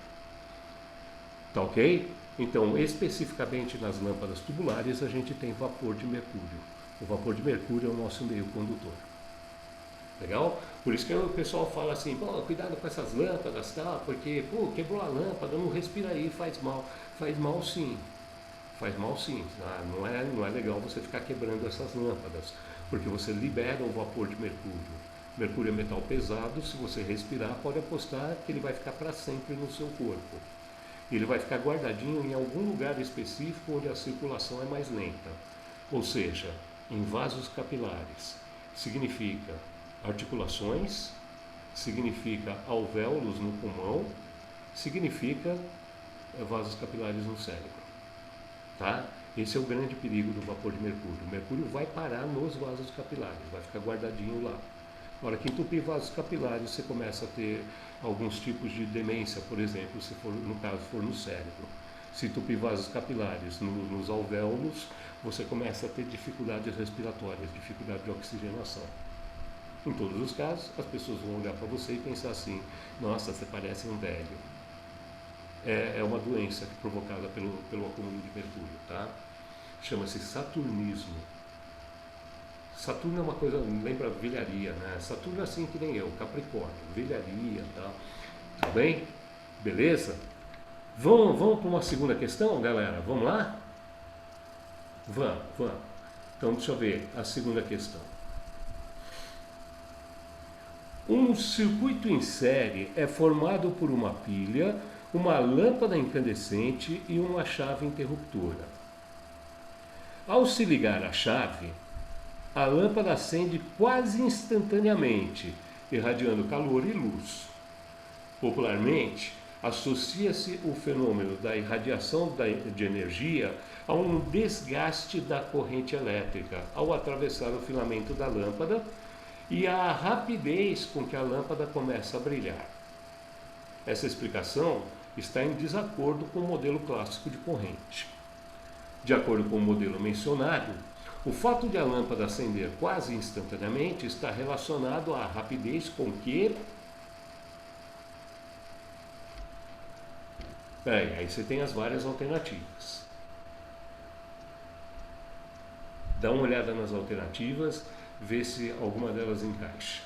Tá ok? Então, especificamente nas lâmpadas tubulares, a gente tem vapor de mercúrio. O vapor de mercúrio é o nosso meio condutor. Legal? Por isso que o pessoal fala assim: cuidado com essas lâmpadas, tá? Porque, quebrou a lâmpada, não respira aí, faz mal. Faz mal sim. Faz mal sim. Não é legal você ficar quebrando essas lâmpadas, porque você libera o vapor de mercúrio. Mercúrio é metal pesado, se você respirar, pode apostar que ele vai ficar para sempre no seu corpo. Ele vai ficar guardadinho em algum lugar específico onde a circulação é mais lenta, ou seja, em vasos capilares. Significa articulações, significa alvéolos no pulmão, significa vasos capilares no cérebro. Tá? Esse é o grande perigo do vapor de mercúrio. O mercúrio vai parar nos vasos capilares, vai ficar guardadinho lá. Na hora que entupir vasos capilares, você começa a ter alguns tipos de demência, por exemplo, se for, no caso for no cérebro. Se entupir vasos capilares nos alvéolos, você começa a ter dificuldades respiratórias, dificuldade de oxigenação. Em todos os casos, as pessoas vão olhar para você e pensar assim: nossa, você parece um velho. É uma doença provocada pelo acúmulo de mercúrio, tá? Chama-se saturnismo. Saturno é uma coisa, lembra velharia, né? Saturno é assim que nem eu, Capricórnio, velharia, tá? Tá bem? Beleza? Vamos para uma segunda questão, galera? Vamos lá? Vamos. Então, deixa eu ver a segunda questão. Um circuito em série é formado por uma pilha, uma lâmpada incandescente e uma chave interruptora. Ao se ligar a chave, a lâmpada acende quase instantaneamente, irradiando calor e luz. Popularmente, associa-se o fenômeno da irradiação de energia a um desgaste da corrente elétrica ao atravessar o filamento da lâmpada e à rapidez com que a lâmpada começa a brilhar. Essa explicação está em desacordo com o modelo clássico de corrente. De acordo com o modelo mencionado, o fato de a lâmpada acender quase instantaneamente está relacionado à rapidez com que... Aí você tem as várias alternativas. Dá uma olhada nas alternativas, vê se alguma delas encaixa.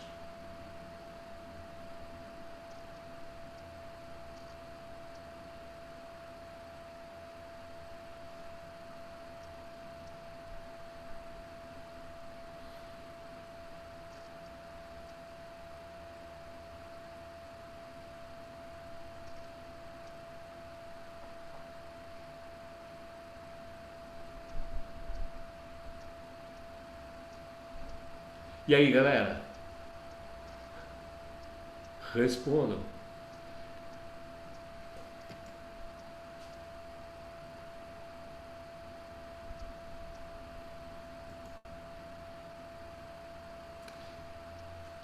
E aí, galera? Respondam.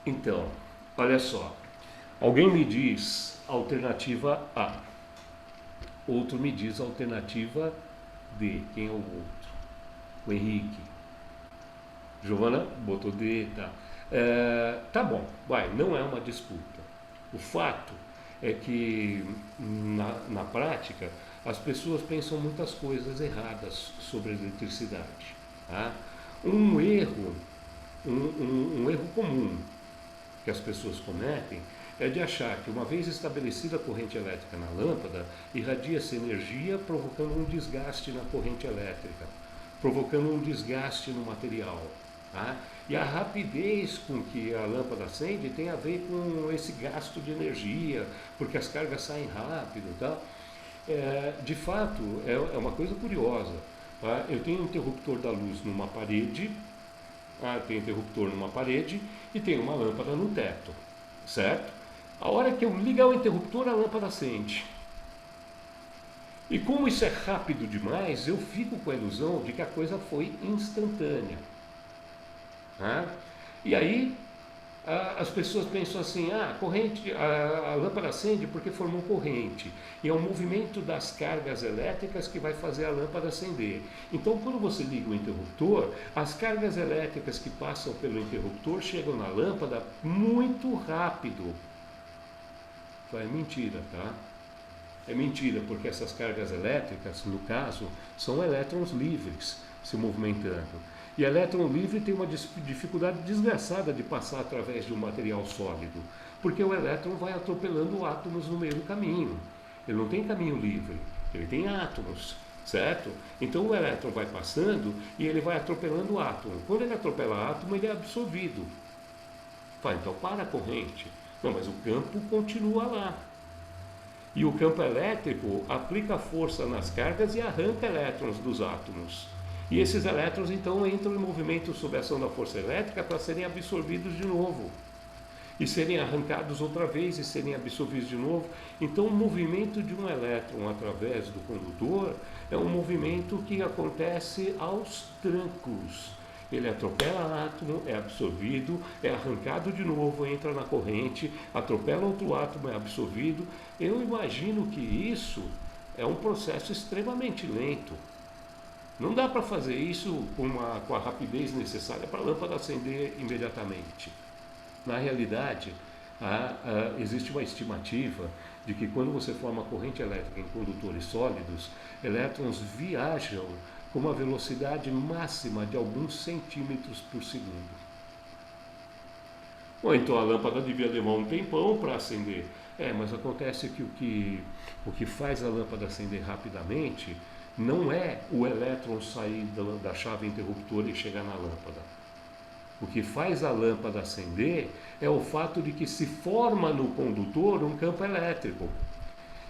Então, olha só. Alguém me diz alternativa A. Outro me diz alternativa D. Quem é o outro? O Henrique. Giovana botou D, tá. Tá bom, vai, não é uma disputa. O fato é que na prática as pessoas pensam muitas coisas erradas sobre a eletricidade. Tá? Um erro comum que as pessoas cometem é de achar que uma vez estabelecida a corrente elétrica na lâmpada, irradia-se energia provocando um desgaste na corrente elétrica, provocando um desgaste no material. Tá? E a rapidez com que a lâmpada acende tem a ver com esse gasto de energia, porque as cargas saem rápido. Tá? De fato, é uma coisa curiosa. Tá? Eu tenho um interruptor da luz numa parede, tem interruptor numa parede e tem uma lâmpada no teto, certo? A hora que eu ligar o interruptor, a lâmpada acende. E como isso é rápido demais, eu fico com a ilusão de que a coisa foi instantânea. E aí as pessoas pensam assim, a lâmpada acende porque formou corrente. E é o movimento das cargas elétricas que vai fazer a lâmpada acender. Então, quando você liga o interruptor, as cargas elétricas que passam pelo interruptor chegam na lâmpada muito rápido. É mentira, tá? É mentira, porque essas cargas elétricas, no caso, são elétrons livres se movimentando. E elétron livre tem uma dificuldade desgraçada de passar através de um material sólido, porque o elétron vai atropelando átomos no meio do caminho. Ele não tem caminho livre, ele tem átomos, certo? Então o elétron vai passando e ele vai atropelando o átomo. Quando ele atropela átomo, ele é absorvido. Então para a corrente. Não, mas o campo continua lá. E o campo elétrico aplica força nas cargas e arranca elétrons dos átomos. E esses elétrons então entram em movimento sob a ação da força elétrica para serem absorvidos de novo. E serem arrancados outra vez e serem absorvidos de novo. Então o movimento de um elétron através do condutor é um movimento que acontece aos trancos. Ele atropela átomo, é absorvido, é arrancado de novo, entra na corrente, atropela outro átomo, é absorvido. Eu imagino que isso é um processo extremamente lento. Não dá para fazer isso com a rapidez necessária para a lâmpada acender imediatamente. Na realidade, existe uma estimativa de que quando você forma corrente elétrica em condutores sólidos, elétrons viajam com uma velocidade máxima de alguns centímetros por segundo. Ou então a lâmpada devia levar um tempão para acender. Mas acontece que o que faz a lâmpada acender rapidamente não é o elétron sair da chave interruptora e chegar na lâmpada. O que faz a lâmpada acender é o fato de que se forma no condutor um campo elétrico.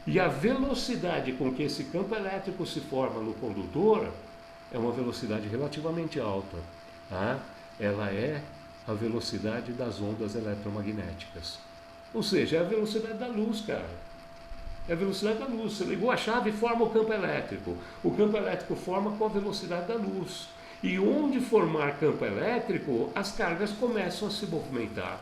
E a velocidade com que esse campo elétrico se forma no condutor é uma velocidade relativamente alta. Tá? Ela é a velocidade das ondas eletromagnéticas. Ou seja, é a velocidade da luz, cara. É a velocidade da luz. Você ligou a chave e forma o campo elétrico. O campo elétrico forma com a velocidade da luz. E onde formar campo elétrico, as cargas começam a se movimentar.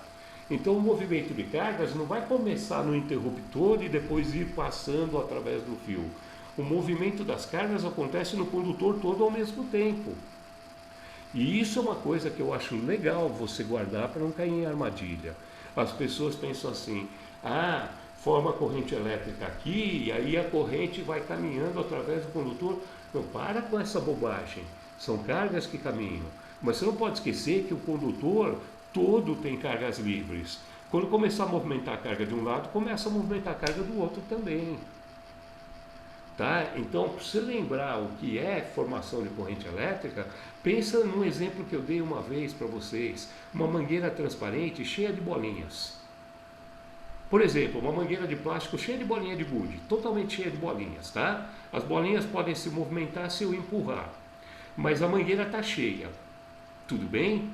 Então o movimento de cargas não vai começar no interruptor e depois ir passando através do fio. O movimento das cargas acontece no condutor todo ao mesmo tempo. E isso é uma coisa que eu acho legal você guardar para não cair em armadilha. As pessoas pensam assim, forma a corrente elétrica aqui e aí a corrente vai caminhando através do condutor. Não, para com essa bobagem. São cargas que caminham. Mas você não pode esquecer que o condutor todo tem cargas livres. Quando começar a movimentar a carga de um lado, começa a movimentar a carga do outro também. Tá? Então, para você lembrar o que é formação de corrente elétrica, pensa num exemplo que eu dei uma vez para vocês. Uma mangueira transparente cheia de bolinhas. Por exemplo, uma mangueira de plástico cheia de bolinha de gude, totalmente cheia de bolinhas, tá? As bolinhas podem se movimentar se eu empurrar, mas a mangueira está cheia, tudo bem?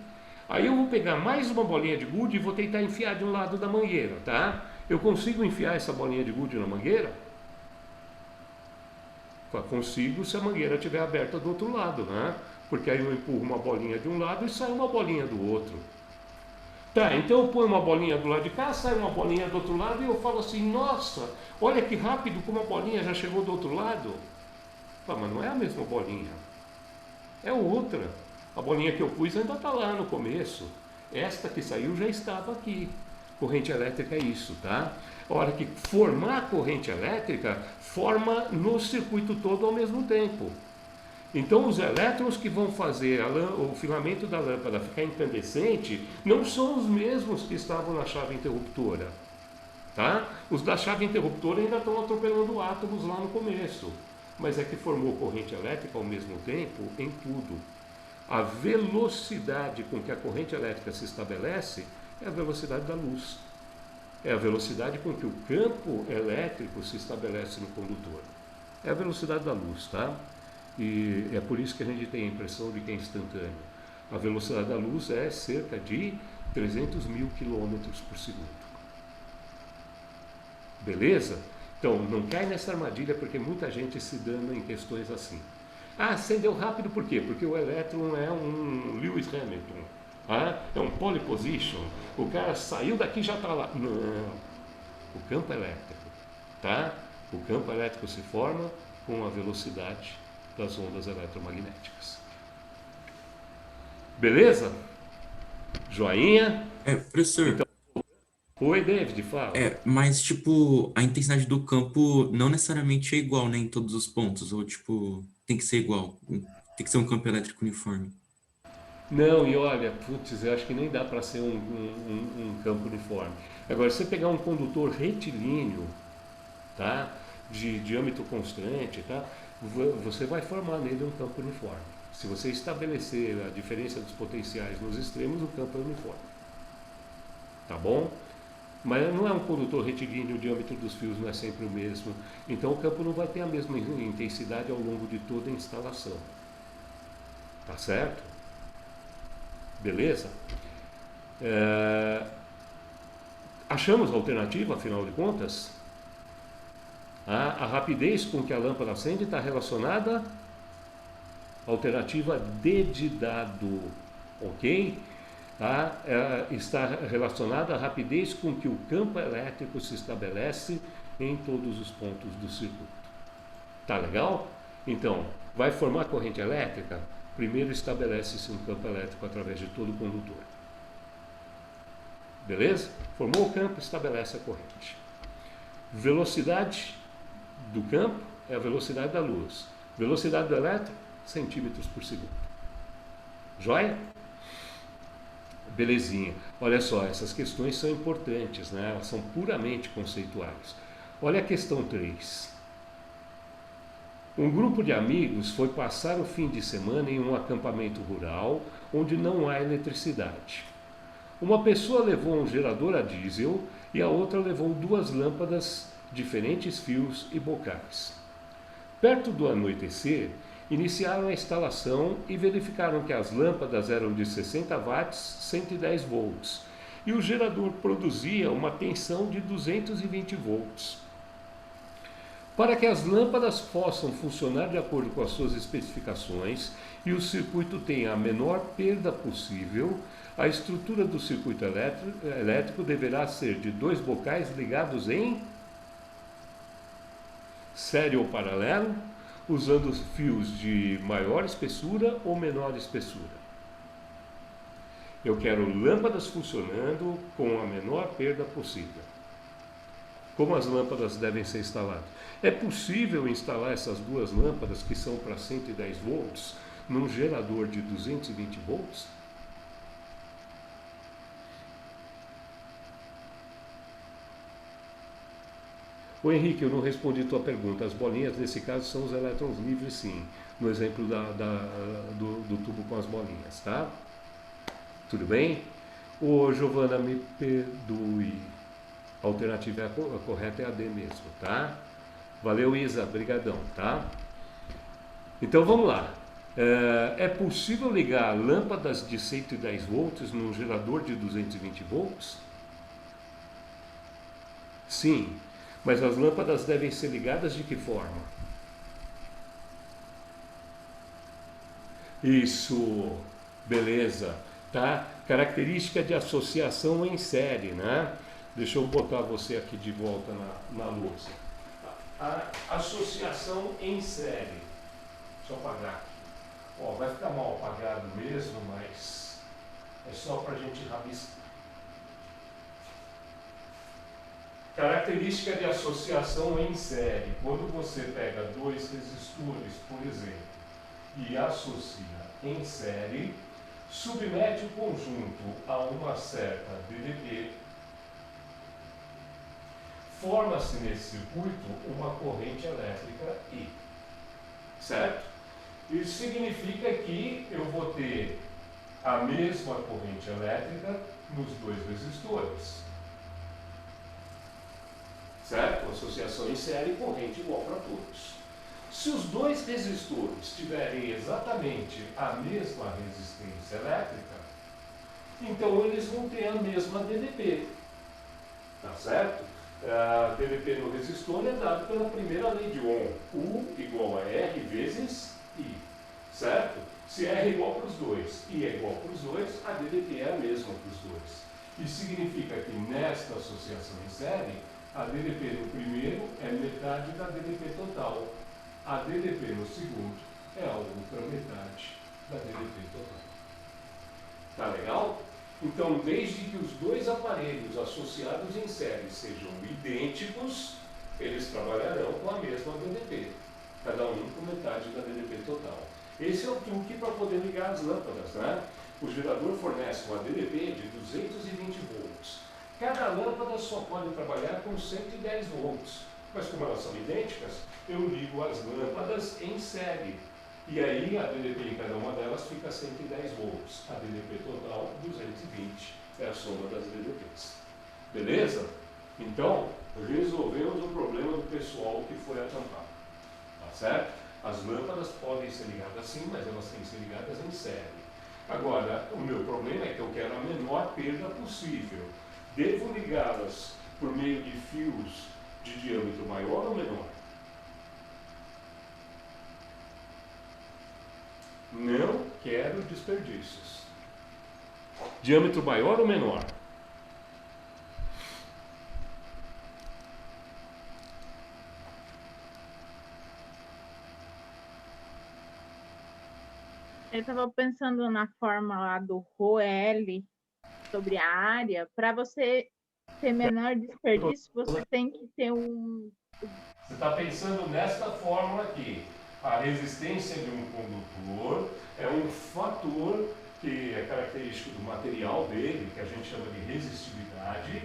Aí eu vou pegar mais uma bolinha de gude e vou tentar enfiar de um lado da mangueira, tá? Eu consigo enfiar essa bolinha de gude na mangueira? Consigo se a mangueira estiver aberta do outro lado, né? Porque aí eu empurro uma bolinha de um lado e sai uma bolinha do outro. Tá, então eu ponho uma bolinha do lado de cá, sai uma bolinha do outro lado e eu falo assim, nossa, olha que rápido como a bolinha já chegou do outro lado. Ah, mas não é a mesma bolinha, é outra. A bolinha que eu pus ainda está lá no começo. Esta que saiu já estava aqui. Corrente elétrica é isso, tá? A hora que formar a corrente elétrica, forma no circuito todo ao mesmo tempo. Então os elétrons que vão fazer o filamento da lâmpada ficar incandescente não são os mesmos que estavam na chave interruptora. Tá? Os da chave interruptora ainda estão atropelando átomos lá no começo. Mas é que formou corrente elétrica ao mesmo tempo em tudo. A velocidade com que a corrente elétrica se estabelece é a velocidade da luz. É a velocidade com que o campo elétrico se estabelece no condutor. É a velocidade da luz, tá? E é por isso que a gente tem a impressão de que é instantâneo. A velocidade da luz é cerca de 300 mil quilômetros por segundo. Beleza? Então, não cai nessa armadilha porque muita gente se dana em questões assim. Ah, acendeu rápido por quê? Porque o elétron é um Lewis Hamilton. Ah, é um pole position. O cara saiu daqui e já está lá. Não. O campo elétrico. Tá? O campo elétrico se forma com a velocidade das ondas eletromagnéticas. Beleza? Joinha? Professor, Então, oi, David, fala. mas, tipo, a intensidade do campo não necessariamente é igual, né, em todos os pontos, ou, tipo, tem que ser igual, tem que ser um campo elétrico uniforme. Não, e olha, putz, eu acho que nem dá para ser um campo uniforme. Agora, se você pegar um condutor retilíneo, tá, de diâmetro constante, tá, você vai formar nele um campo uniforme. Se você estabelecer a diferença dos potenciais nos extremos, o campo é uniforme. Tá bom? Mas não é um condutor retilíneo, o diâmetro dos fios não é sempre o mesmo. Então o campo não vai ter a mesma intensidade ao longo de toda a instalação. Tá certo? Beleza? Achamos a alternativa, afinal de contas? A rapidez com que a lâmpada acende está relacionada à alternativa D de dado, ok? Está relacionada à rapidez com que o campo elétrico se estabelece em todos os pontos do circuito. Tá legal? Então, vai formar corrente elétrica? Primeiro estabelece-se um campo elétrico através de todo o condutor. Beleza? Formou o campo, estabelece a corrente. Velocidade do campo é a velocidade da luz. Velocidade do elétron, centímetros por segundo. Joia? Belezinha. Olha só, essas questões são importantes, né? Elas são puramente conceituais. Olha a questão 3. Um grupo de amigos foi passar o fim de semana em um acampamento rural onde não há eletricidade. Uma pessoa levou um gerador a diesel e a outra levou 2 lâmpadas, diferentes fios e bocais. Perto do anoitecer, iniciaram a instalação e verificaram que as lâmpadas eram de 60 watts, 110 volts, e o gerador produzia uma tensão de 220 volts. Para que as lâmpadas possam funcionar de acordo com as suas especificações e o circuito tenha a menor perda possível, a estrutura do circuito elétrico deverá ser de 2 bocais ligados em série ou paralelo, usando fios de maior espessura ou menor espessura. Eu quero lâmpadas funcionando com a menor perda possível. Como as lâmpadas devem ser instaladas? É possível instalar essas 2 lâmpadas, que são para 110 volts, num gerador de 220 volts? Ô Henrique, eu não respondi tua pergunta. As bolinhas, nesse caso, são os elétrons livres, sim. No exemplo do tubo com as bolinhas, tá? Tudo bem? Ô Giovana, me perdoe. A alternativa correta é a D mesmo, tá? Valeu, Isa. Brigadão, tá? Então, vamos lá. É possível ligar lâmpadas de 110 volts num gerador de 220 volts? Sim, mas as lâmpadas devem ser ligadas de que forma? Isso, beleza, tá? Característica de associação em série, né? Deixa eu botar você aqui de volta na lousa. A associação em série. Deixa eu apagar aqui. Ó, vai ficar mal apagado mesmo, mas é só para a gente rabiscar. Característica de associação em série. Quando você pega dois resistores, por exemplo, e associa em série, submete o conjunto a uma certa DDP, forma-se nesse circuito uma corrente elétrica I, certo? Isso significa que eu vou ter a mesma corrente elétrica nos dois resistores, certo? Associação em série, corrente igual para todos. Se os dois resistores tiverem exatamente a mesma resistência elétrica, então eles vão ter a mesma DDP, tá certo? A DDP no resistor é dado pela primeira lei de Ohm, U igual a R vezes I, certo? Se R é igual para os dois, I é igual para os dois, a DDP é a mesma para os dois. Isso significa que nesta associação em série, a DDP no primeiro é metade da DDP total. A DDP no segundo é a outra metade da DDP total. Tá legal? Então, desde que os dois aparelhos associados em série sejam idênticos, eles trabalharão com a mesma DDP, cada um com metade da DDP total. Esse é o truque para poder ligar as lâmpadas, né? O gerador fornece uma DDP de 220 volts. Cada lâmpada só pode trabalhar com 110 volts, mas como elas são idênticas, eu ligo as lâmpadas em série. E aí a DDP em cada uma delas fica 110 volts. A DDP total, 220. É a soma das DDPs. Beleza? Então, resolvemos o problema do pessoal que foi atampado. Tá certo? As lâmpadas podem ser ligadas assim, mas elas têm que ser ligadas em série. Agora, o meu problema é que eu quero a menor perda possível. Devo ligá-las por meio de fios de diâmetro maior ou menor? Não quero desperdícios. Diâmetro maior ou menor? Eu estava pensando na forma lá do ρL sobre a área. Para você ter menor desperdício, você tem que ter um... Você está pensando nesta fórmula aqui. A resistência de um condutor é um fator que é característico do material dele, que a gente chama de resistividade,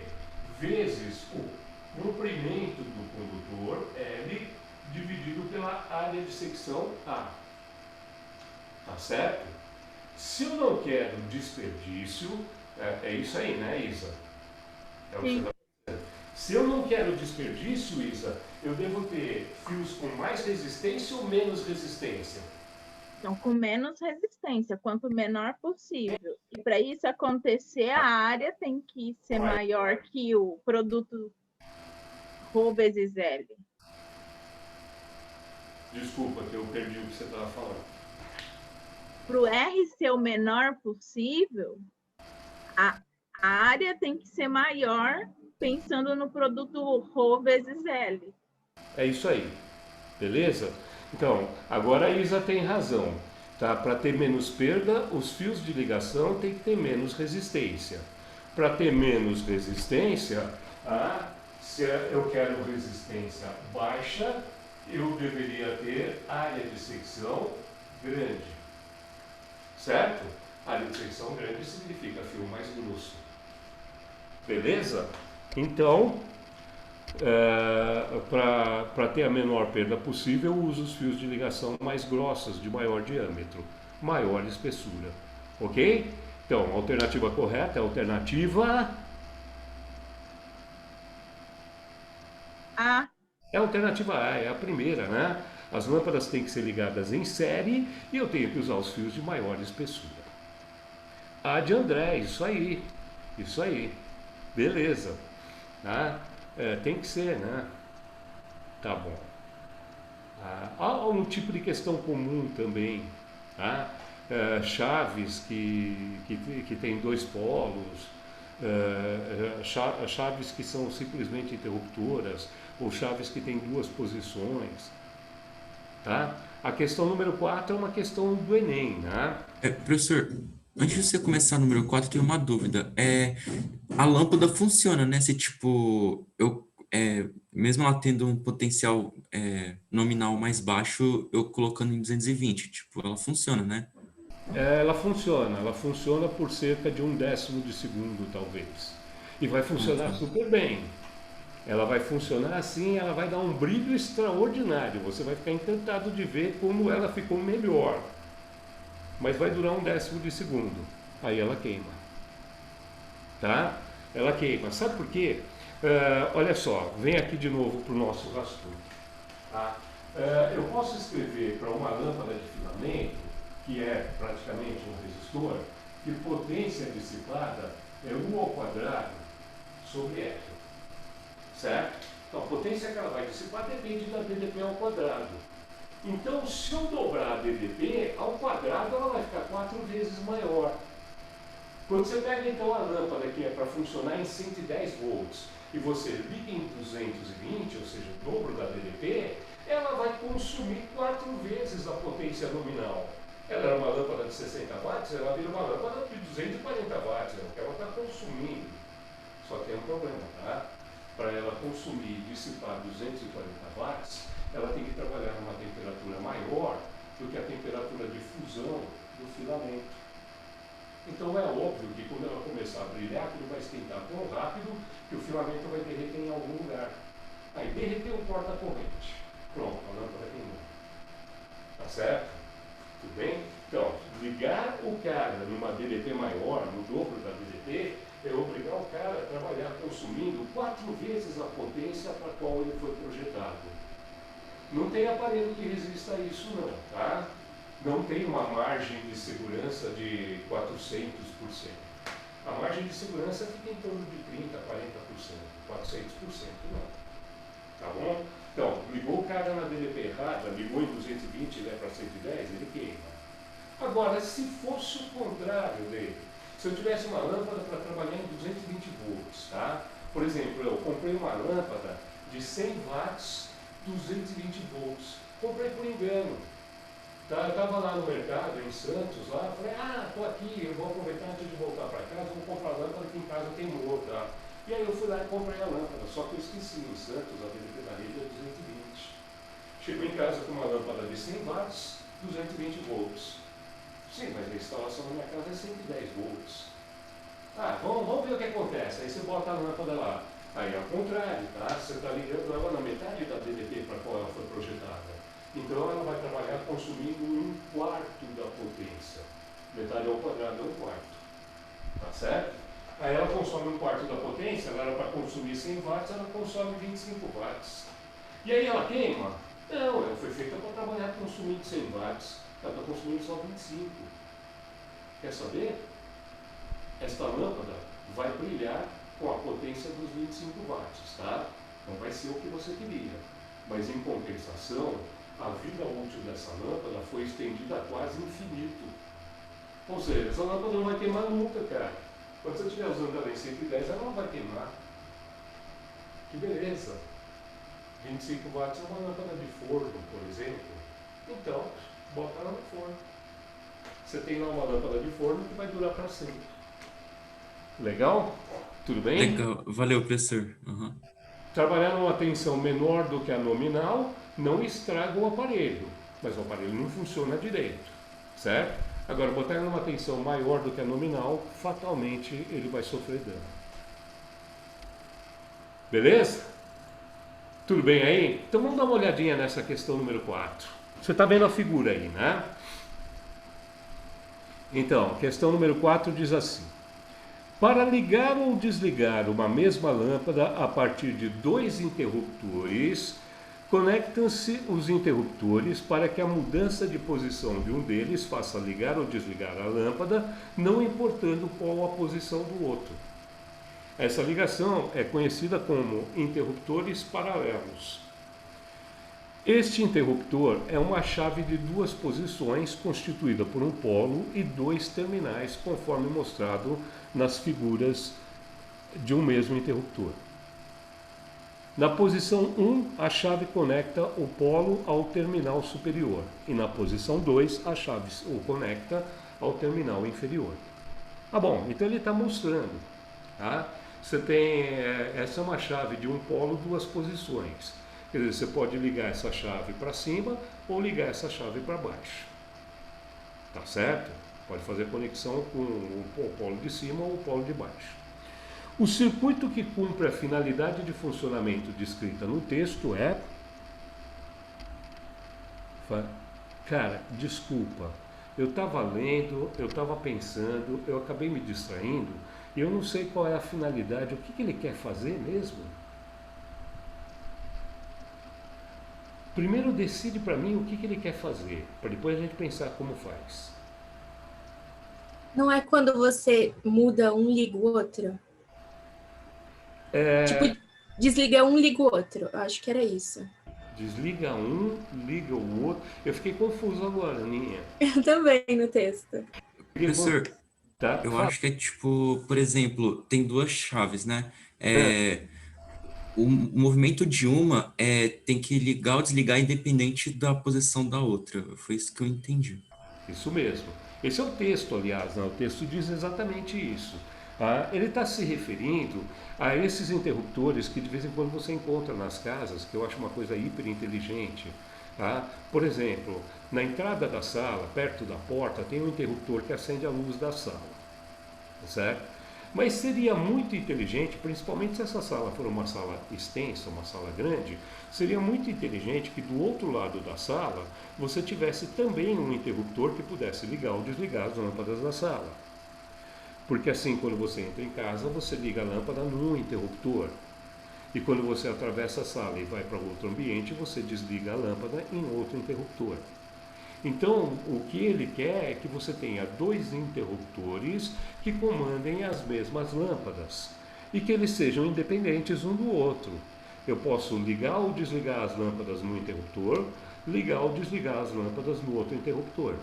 vezes o comprimento do condutor, L, dividido pela área de secção A. Tá certo? Se eu não quero desperdício, é isso aí, né, Isa? É o que você tá pensando. Se eu não quero desperdício, Isa, eu devo ter fios com mais resistência ou menos resistência? Então, com menos resistência, quanto menor possível. E para isso acontecer, a área tem que ser maior que o produto ρ vezes L. Desculpa que eu perdi o que você estava falando. Para o R ser o menor possível, a área tem que ser maior, pensando no produto ρ vezes L. É isso aí, beleza? Então, agora a Isa tem razão. Tá? Para ter menos perda, os fios de ligação têm que ter menos resistência. Para ter menos resistência, se eu quero resistência baixa, eu deveria ter área de secção grande. Certo? Área de secção grande significa fio mais grosso. Beleza? Então, para ter a menor perda possível, eu uso os fios de ligação mais grossos, de maior diâmetro, maior espessura. Ok? Então, a alternativa correta é a alternativa A. É a alternativa A, é a primeira, né? As lâmpadas têm que ser ligadas em série e eu tenho que usar os fios de maior espessura. Ah, de André, isso aí. Isso aí. Beleza. Tá? Tem que ser, né? Tá bom. Há um tipo de questão comum também. Tá? Chaves que tem dois polos, chaves que são simplesmente interruptoras, ou chaves que têm duas posições. Tá? A questão número 4 é uma questão do Enem, né? Professor, antes de você começar o número 4, eu tenho uma dúvida. A lâmpada funciona, né? Se, tipo, mesmo ela tendo um potencial nominal mais baixo, eu colocando em 220, tipo, ela funciona, né? Ela funciona por cerca de 1/10 de segundo, talvez. E vai funcionar super bem. Ela vai funcionar assim, ela vai dar um brilho extraordinário. Você vai ficar encantado de ver como ela ficou melhor. Mas vai durar 1/10 de segundo. Aí ela queima. Tá? Ela queima. Sabe por quê? Olha só, vem aqui de novo para o nosso rascunho. Tá? Eu posso escrever para uma lâmpada de filamento, que é praticamente um resistor, que potência dissipada é U² sobre R. Certo? Então, a potência que ela vai dissipar depende da DDP ao quadrado. Então, se eu dobrar a DDP ao quadrado, ela vai ficar 4 vezes maior. Quando você pega então a lâmpada que é para funcionar em 110 volts e você liga em 220, ou seja, o dobro da DDP, ela vai consumir 4 vezes a potência nominal. Ela era uma lâmpada de 60 watts, ela vira uma lâmpada de 240 watts, é o que ela está consumindo. Só tem um problema, tá? Para ela consumir e dissipar 240 watts, ela tem que trabalhar numa temperatura maior do que a temperatura de fusão do filamento. Então é óbvio que quando ela começar a brilhar, aquilo vai esquentar tão rápido que o filamento vai derreter em algum lugar. Aí derreteu o porta-corrente. Pronto, a lâmpada queimou. Tá certo? Tudo bem? Então, ligar o cara numa DDP maior, no dobro da DDP, é obrigar o cara a trabalhar consumindo 4 vezes a potência para a qual ele foi projetado. Não tem aparelho que resista a isso não, tá? Não tem uma margem de segurança de 400%. A margem de segurança fica em torno de 30%, 40%, 400% não. Tá bom? Então, ligou o cara na DDP errada, ligou em 220 e vai para 110, ele queima. Agora, se fosse o contrário dele, se eu tivesse uma lâmpada para trabalhar em 220 volts, tá? Por exemplo, eu comprei uma lâmpada de 100 watts, 220 volts. Comprei por engano. Tá? Eu estava lá no mercado, em Santos, lá, falei, estou aqui, eu vou aproveitar antes de voltar para casa, vou comprar a lâmpada que em casa queimou, tá? E aí eu fui lá e comprei a lâmpada, só que eu esqueci, em Santos, a DDP da rede é 220. Chegou em casa com uma lâmpada de 100 watts, 220 volts. Sim, mas a instalação na minha casa é 110 volts. Vamos ver o que acontece. Aí você bota a lâmpada lá. Aí ao contrário, tá? Você está ligando ela na metade da DDP para a qual ela foi projetada. Então ela vai trabalhar consumindo 1/4 da potência. Metade ao quadrado é 1/4. Tá certo? Aí ela consome 1/4 da potência, ela era para consumir 100 watts, ela consome 25 watts. E aí ela queima? Não, ela foi feita para trabalhar consumindo 100 watts. Ela está consumindo só 25. Quer saber? Esta lâmpada vai brilhar com a potência dos 25 watts, tá? Não vai ser o que você queria. Mas em compensação, a vida útil dessa lâmpada foi estendida a quase infinito. Ou seja, essa lâmpada não vai queimar nunca, cara. Quando você estiver usando ela em 110, ela não vai queimar. Que beleza! 25 watts é uma lâmpada de forno, por exemplo. Então, bota ela no forno. Você tem lá uma lâmpada de forno que vai durar para sempre. Legal? Tudo bem? Legal. Valeu, professor. Uhum. Trabalhar numa tensão menor do que a nominal não estraga o aparelho, mas o aparelho não funciona direito, certo? Agora, botar ele numa tensão maior do que a nominal, fatalmente ele vai sofrer dano. Beleza? Tudo bem aí? Então vamos dar uma olhadinha nessa questão número 4. Você está vendo a figura aí, né? Então, questão número 4 diz assim: para ligar ou desligar uma mesma lâmpada a partir de 2 interruptores, Conectam-se os interruptores para que a mudança de posição de um deles faça ligar ou desligar a lâmpada, não importando qual a posição do outro. Essa ligação é conhecida como interruptores paralelos. Este interruptor é uma chave de duas posições constituída por um polo e dois terminais, conforme mostrado nas figuras de um mesmo interruptor. Na posição 1, a chave conecta o polo ao terminal superior e na posição 2, a chave o conecta ao terminal inferior. Bom, então ele está mostrando, tá? Você tem, essa é uma chave de um polo, duas posições. Quer dizer, você pode ligar essa chave para cima ou ligar essa chave para baixo. Tá certo? Pode fazer conexão com o polo de cima ou o polo de baixo. O circuito que cumpre a finalidade de funcionamento descrita no texto é... Cara, desculpa. Eu estava lendo, eu estava pensando, eu acabei me distraindo e eu não sei qual é a finalidade, o que ele quer fazer mesmo. Primeiro decide para mim o que ele quer fazer, para depois a gente pensar como faz. Não é quando você muda um, liga o outro? Tipo, desliga um, liga o outro. Eu acho que era isso. Desliga um, liga o outro. Eu fiquei confuso agora, Aninha. Eu também, no texto. Professor, Tá? eu acho que é tipo, por exemplo, tem duas chaves, né? O movimento de uma tem que ligar ou desligar independente da posição da outra. Foi isso que eu entendi. Isso mesmo. Esse é o texto, aliás, né? O texto diz exatamente isso. Ele está se referindo a esses interruptores que de vez em quando você encontra nas casas, que eu acho uma coisa hiper inteligente. Tá? Por exemplo, na entrada da sala, perto da porta, tem um interruptor que acende a luz da sala. Certo? Mas seria muito inteligente, principalmente se essa sala for uma sala extensa, uma sala grande, seria muito inteligente que do outro lado da sala você tivesse também um interruptor que pudesse ligar ou desligar as lâmpadas da sala. Porque assim, quando você entra em casa, você liga a lâmpada num interruptor. E quando você atravessa a sala e vai para outro ambiente, você desliga a lâmpada em outro interruptor. Então, o que ele quer é que você tenha dois interruptores que comandem as mesmas lâmpadas e que eles sejam independentes um do outro. Eu posso ligar ou desligar as lâmpadas no interruptor, ligar ou desligar as lâmpadas no outro interruptor,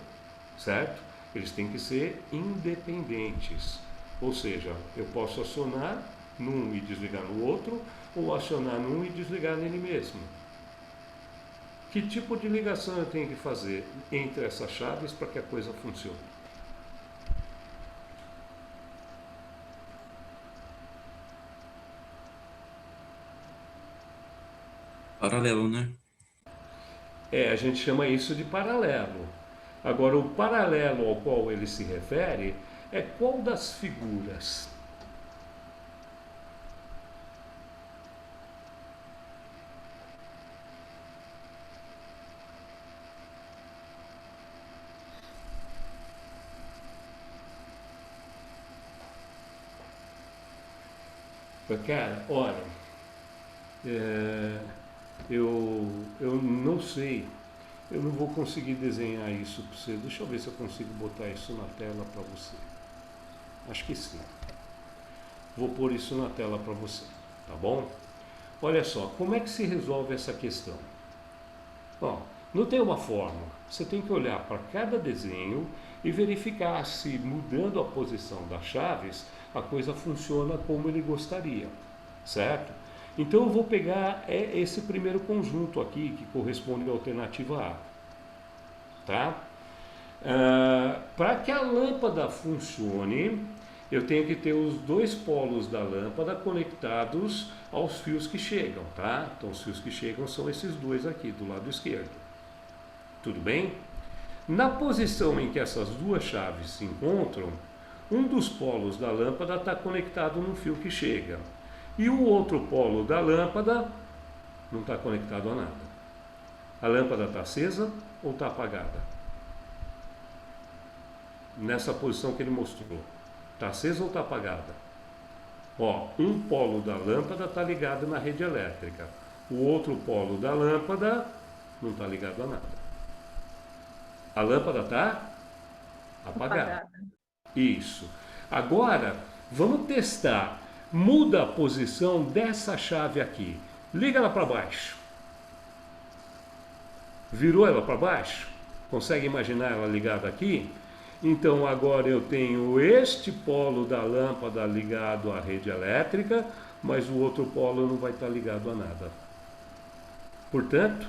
certo? Eles têm que ser independentes, ou seja, eu posso acionar num e desligar no outro, ou acionar num e desligar nele mesmo. Que tipo de ligação eu tenho que fazer entre essas chaves para que a coisa funcione? Paralelo, né? A gente chama isso de paralelo. Agora, o paralelo ao qual ele se refere é qual das figuras? Cara, olha, eu não sei, eu não vou conseguir desenhar isso para você. Deixa eu ver se eu consigo botar isso na tela para você. Acho que sim. Vou pôr isso na tela para você, tá bom? Olha só, como é que se resolve essa questão? Ó, não tem uma fórmula. Você tem que olhar para cada desenho e verificar se, mudando a posição das chaves, a coisa funciona como ele gostaria, certo? Então eu vou pegar esse primeiro conjunto aqui, que corresponde à alternativa A, tá? Para que a lâmpada funcione, eu tenho que ter os dois polos da lâmpada conectados aos fios que chegam, tá? Então os fios que chegam são esses dois aqui, do lado esquerdo. Tudo bem? Na posição em que essas duas chaves se encontram, um dos polos da lâmpada está conectado num fio que chega. E o outro polo da lâmpada não está conectado a nada. A lâmpada está acesa ou está apagada? Nessa posição que ele mostrou. Está acesa ou está apagada? Ó, um polo da lâmpada está ligado na rede elétrica. O outro polo da lâmpada não está ligado a nada. A lâmpada está apagada. Isso. Agora, vamos testar. Muda a posição dessa chave aqui. Liga ela para baixo. Virou ela para baixo? Consegue imaginar ela ligada aqui? Então agora eu tenho este polo da lâmpada ligado à rede elétrica, mas o outro polo não vai estar ligado a nada. Portanto,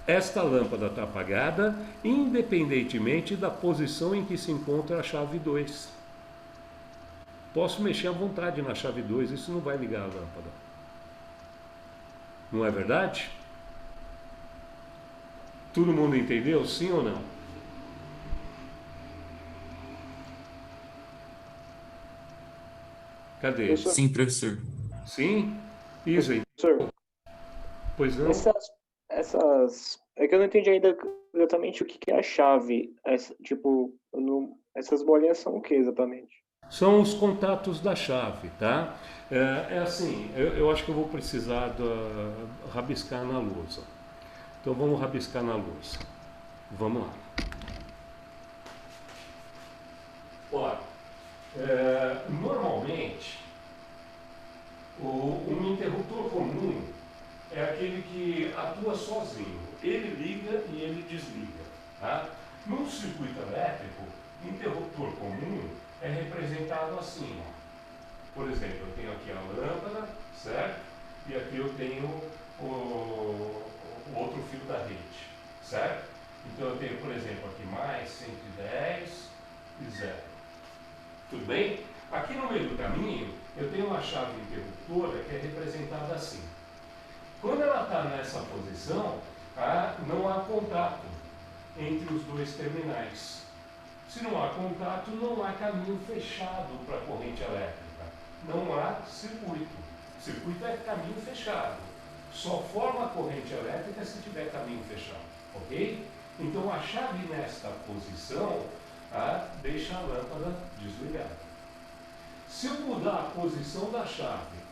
esta lâmpada está apagada, independentemente da posição em que se encontra a chave 2. Posso mexer à vontade na chave 2, isso não vai ligar a lâmpada. Não é verdade? Todo mundo entendeu, sim ou não? Cadê? Professor. Sim, professor. Sim? Isso aí. Professor, Pois não? é que eu não entendi ainda exatamente o que é a chave. Essas bolinhas são o que exatamente? São os contatos da chave, tá? É assim, eu acho que eu vou precisar rabiscar na lousa. Então vamos rabiscar na lousa. Vamos lá. Olha, normalmente, um interruptor comum é aquele que atua sozinho. Ele liga e ele desliga. Tá? Num circuito elétrico, interruptor comum é representado assim. Ó. Por exemplo, eu tenho aqui a lâmpada, certo? E aqui eu tenho o outro fio da rede, certo? Então eu tenho, por exemplo, aqui mais 110 e 0. Tudo bem? Aqui no meio do caminho, eu tenho uma chave interruptora que é representada assim. Quando ela está nessa posição, não há contato entre os dois terminais. Se não há contato, não há caminho fechado para a corrente elétrica. Não há circuito. Circuito é caminho fechado. Só forma corrente elétrica se tiver caminho fechado. Ok? Então a chave nesta posição deixa a lâmpada desligada. Se eu mudar a posição da chave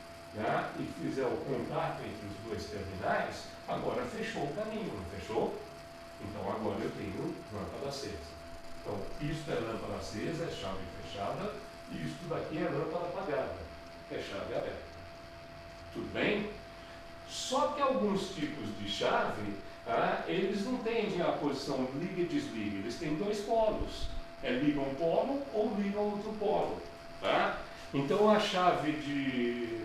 e fizer o contato entre os dois terminais, agora fechou o caminho, não fechou? Então agora eu tenho lâmpada acesa. Então isto é lâmpada acesa, é chave fechada, e isto daqui é lâmpada apagada, é chave aberta. Tudo bem? Só que alguns tipos de chave, eles não têm a posição liga e desliga, eles têm dois polos. Liga um polo ou liga outro polo. Tá? Então a chave de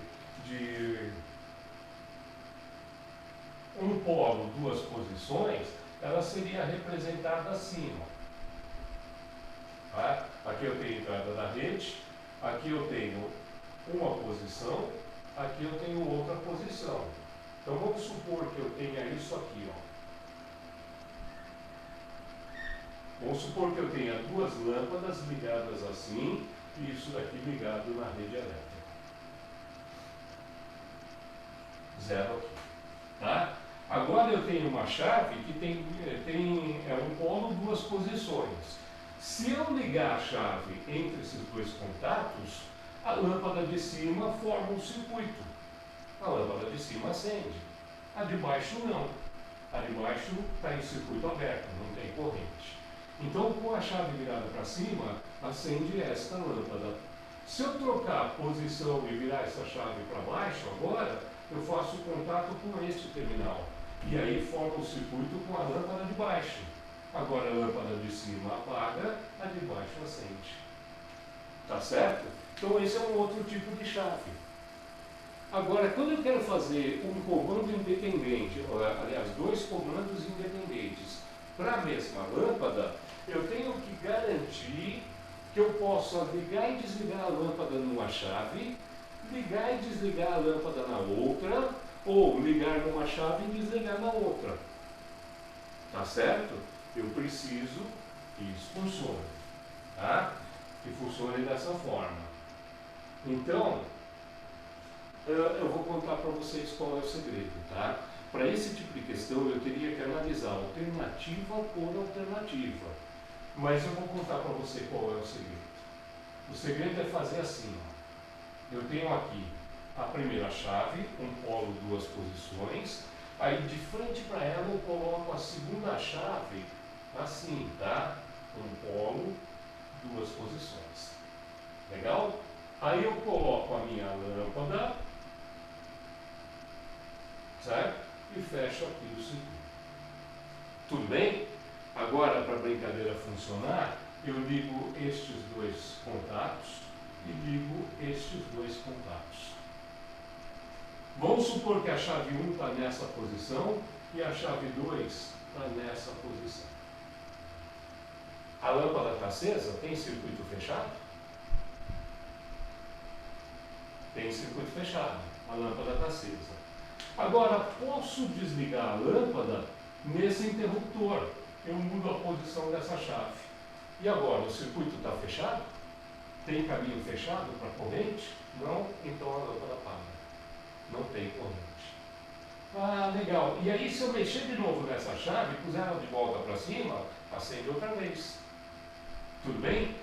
um polo, duas posições, ela seria representada assim. Ó. Tá? Aqui eu tenho a entrada da rede, aqui eu tenho uma posição, aqui eu tenho outra posição. Então vamos supor que eu tenha isso aqui. Ó. Vamos supor que eu tenha duas lâmpadas ligadas assim, e isso daqui ligado na rede elétrica. 0 aqui. Tá? Agora eu tenho uma chave que tem um polo, duas posições. Se eu ligar a chave entre esses dois contatos, a lâmpada de cima forma um circuito. A lâmpada de cima acende. A de baixo não. A de baixo está em circuito aberto, não tem corrente. Então, com a chave virada para cima, acende esta lâmpada. Se eu trocar a posição e virar essa chave para baixo agora, eu faço contato com este terminal. E aí forma o circuito com a lâmpada de baixo. Agora a lâmpada de cima apaga, a de baixo acende. Tá certo? Então esse é um outro tipo de chave. Agora, quando eu quero fazer um comando independente, aliás, dois comandos independentes para a mesma lâmpada, eu tenho que garantir que eu possa ligar e desligar a lâmpada numa chave, ligar e desligar a lâmpada na outra, ou ligar numa chave e desligar na outra. Tá certo? Eu preciso que isso funcione. Tá? Que funcione dessa forma. Então, eu vou contar para vocês qual é o segredo, tá? Para esse tipo de questão, eu teria que analisar alternativa por alternativa. Mas eu vou contar para você qual é o segredo. O segredo é fazer assim, ó. Eu tenho aqui a primeira chave, um polo, duas posições. Aí de frente para ela eu coloco a segunda chave assim, tá? Um polo, duas posições. Legal? Aí eu coloco a minha lâmpada, certo? E fecho aqui o circuito. Tudo bem? Agora, para a brincadeira funcionar, eu ligo estes dois contatos e ligo estes dois contatos. Vamos supor que a chave 1 está nessa posição e a chave 2 está nessa posição. A lâmpada está acesa? Tem circuito fechado? Tem circuito fechado. A lâmpada está acesa. Agora, posso desligar a lâmpada nesse interruptor. Eu mudo a posição dessa chave. E agora, o circuito está fechado? Tem caminho fechado para a corrente? Não? Então a lâmpada apaga. Não tem corrente. Ah, legal. E aí, se eu mexer de novo nessa chave, puser ela de volta para cima, acende outra vez. Tudo bem?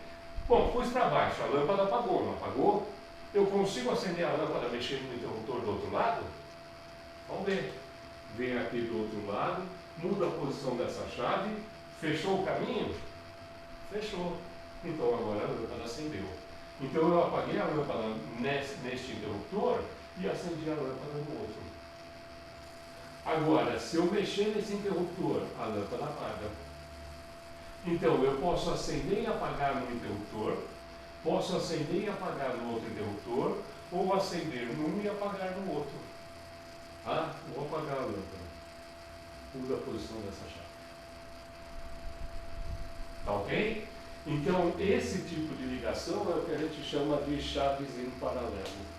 Bom, pus para baixo, a lâmpada apagou, não apagou? Eu consigo acender a lâmpada mexendo no interruptor do outro lado? Vamos ver. Vem aqui do outro lado, muda a posição dessa chave, fechou o caminho? Fechou. Então agora a lâmpada acendeu. Então eu apaguei a lâmpada neste interruptor e acendi a lâmpada no outro. Agora, se eu mexer nesse interruptor, a lâmpada apaga. Então eu posso acender e apagar no interruptor, posso acender e apagar no outro interruptor, ou acender num e apagar no outro. Ah, vou apagar a lâmpada. Muda a posição dessa chave. Tá ok? Então, esse tipo de ligação é o que a gente chama de chaves em paralelo.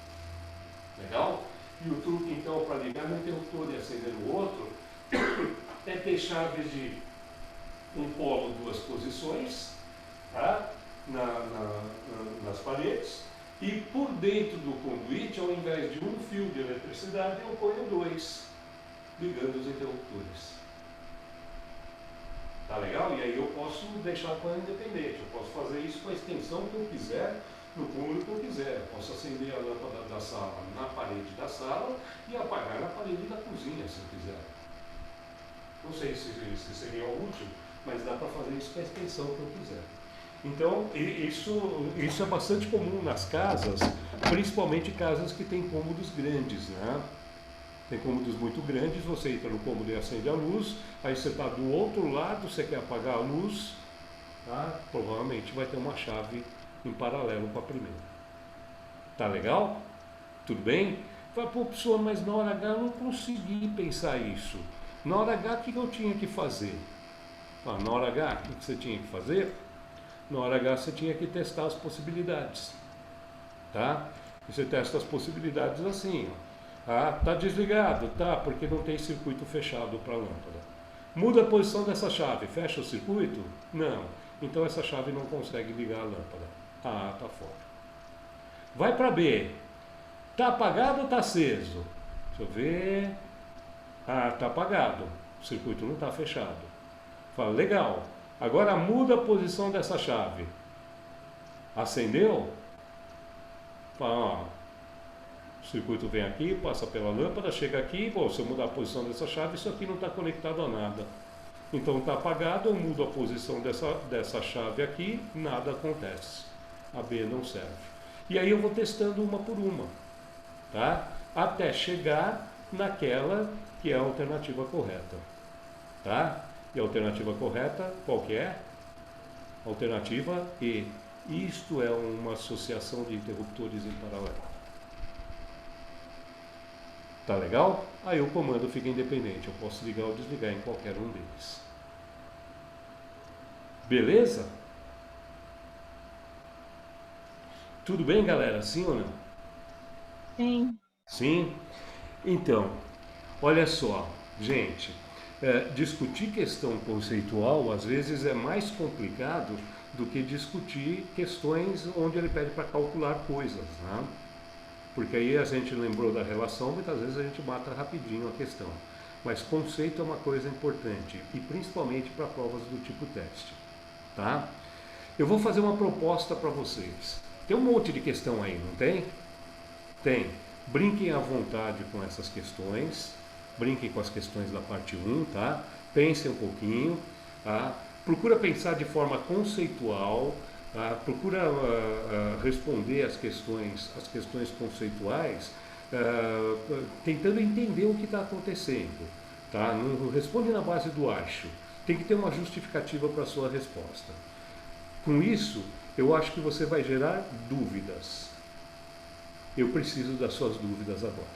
Legal? E o truque, então, para ligar no interruptor e acender no outro, é ter chaves de um polo, duas posições, tá? Nas paredes, e por dentro do conduíte, ao invés de um fio de eletricidade, eu ponho dois, ligando os interruptores. Tá legal? E aí eu posso deixar a coisa independente, eu posso fazer isso com a extensão que eu quiser, no cômodo que eu quiser. Eu posso acender a lâmpada da sala na parede da sala e apagar na parede da cozinha, se eu quiser. Não sei se seria útil, mas dá para fazer isso com a extensão que eu quiser. Então, isso é bastante comum nas casas, principalmente casas que têm cômodos grandes, né? Tem cômodos muito grandes, você entra no cômodo e acende a luz, aí você está do outro lado, você quer apagar a luz, tá? Provavelmente vai ter uma chave em paralelo com a primeira. Tá legal? Tudo bem? Fala, pô, pessoa, mas na hora H eu não consegui pensar isso. Na hora H, o que eu tinha que fazer? Ah, na hora H, o que você tinha que fazer? Na hora H você tinha que testar as possibilidades, tá? E você testa as possibilidades assim, ó. Ah, tá desligado, tá? Porque não tem circuito fechado para a lâmpada. Muda a posição dessa chave, fecha o circuito? Não. Então essa chave não consegue ligar a lâmpada. Ah, tá fora. Vai para B. Tá apagado ou tá aceso? Deixa eu ver. Ah, tá apagado. O circuito não está fechado. Fala, legal. Agora muda a posição dessa chave. Acendeu? Fala, ó, o circuito vem aqui, passa pela lâmpada, chega aqui, bom, se eu mudar a posição dessa chave, isso aqui não está conectado a nada. Então está apagado, eu mudo a posição dessa chave aqui, nada acontece. A B não serve. E aí eu vou testando uma por uma, tá? Até chegar naquela que é a alternativa correta, tá? E a alternativa correta, qual que é? Alternativa E. Isto é uma associação de interruptores em paralelo. Tá legal? Aí o comando fica independente, eu posso ligar ou desligar em qualquer um deles. Beleza? Tudo bem, galera? Sim ou não? Sim. Sim? Então, olha só, gente, discutir questão conceitual às vezes é mais complicado do que discutir questões onde ele pede para calcular coisas, né? Porque aí a gente lembrou da relação, muitas vezes a gente mata rapidinho a questão. Mas conceito é uma coisa importante, e principalmente para provas do tipo teste, tá? Eu vou fazer uma proposta para vocês. Tem um monte de questão aí, não tem? Tem. Brinquem à vontade com essas questões, brinquem com as questões da parte 1, tá? Pensem um pouquinho, tá? Procura pensar de forma conceitual, tá? Procura responder as questões conceituais, tentando entender o que está acontecendo, tá? Não responde na base do acho, tem que ter uma justificativa para a sua resposta. Com isso, eu acho que você vai gerar dúvidas. Eu preciso das suas dúvidas agora,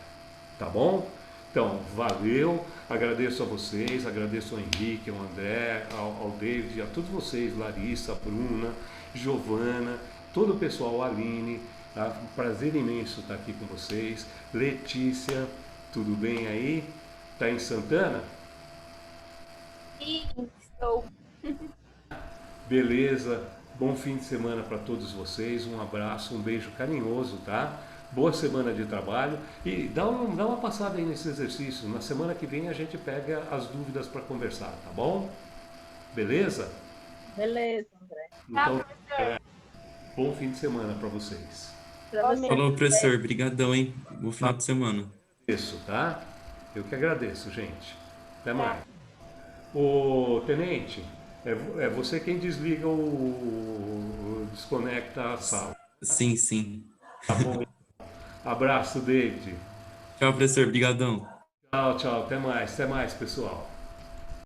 tá bom? Então, valeu, agradeço a vocês, agradeço ao Henrique, ao André, ao David, a todos vocês, Larissa, Bruna, Giovana, todo o pessoal, Aline, tá? Um prazer imenso estar aqui com vocês. Letícia, tudo bem aí? Tá em Santana? Sim, estou. Beleza, bom fim de semana para todos vocês, um abraço, um beijo carinhoso, tá? Boa semana de trabalho e dá uma passada aí nesse exercício. Na semana que vem a gente pega as dúvidas para conversar, tá bom? Beleza? Beleza, André. Então, bom fim de semana para vocês. Pra você. Falou, professor. Brigadão, hein? Bom final de semana. Isso, tá? Eu que agradeço, gente. Até mais. Ô, tenente, é você quem desliga desconecta a sala. Sim, sim. Tá bom? Abraço, David. Tchau, professor. Brigadão. Tchau, tchau. Até mais, pessoal.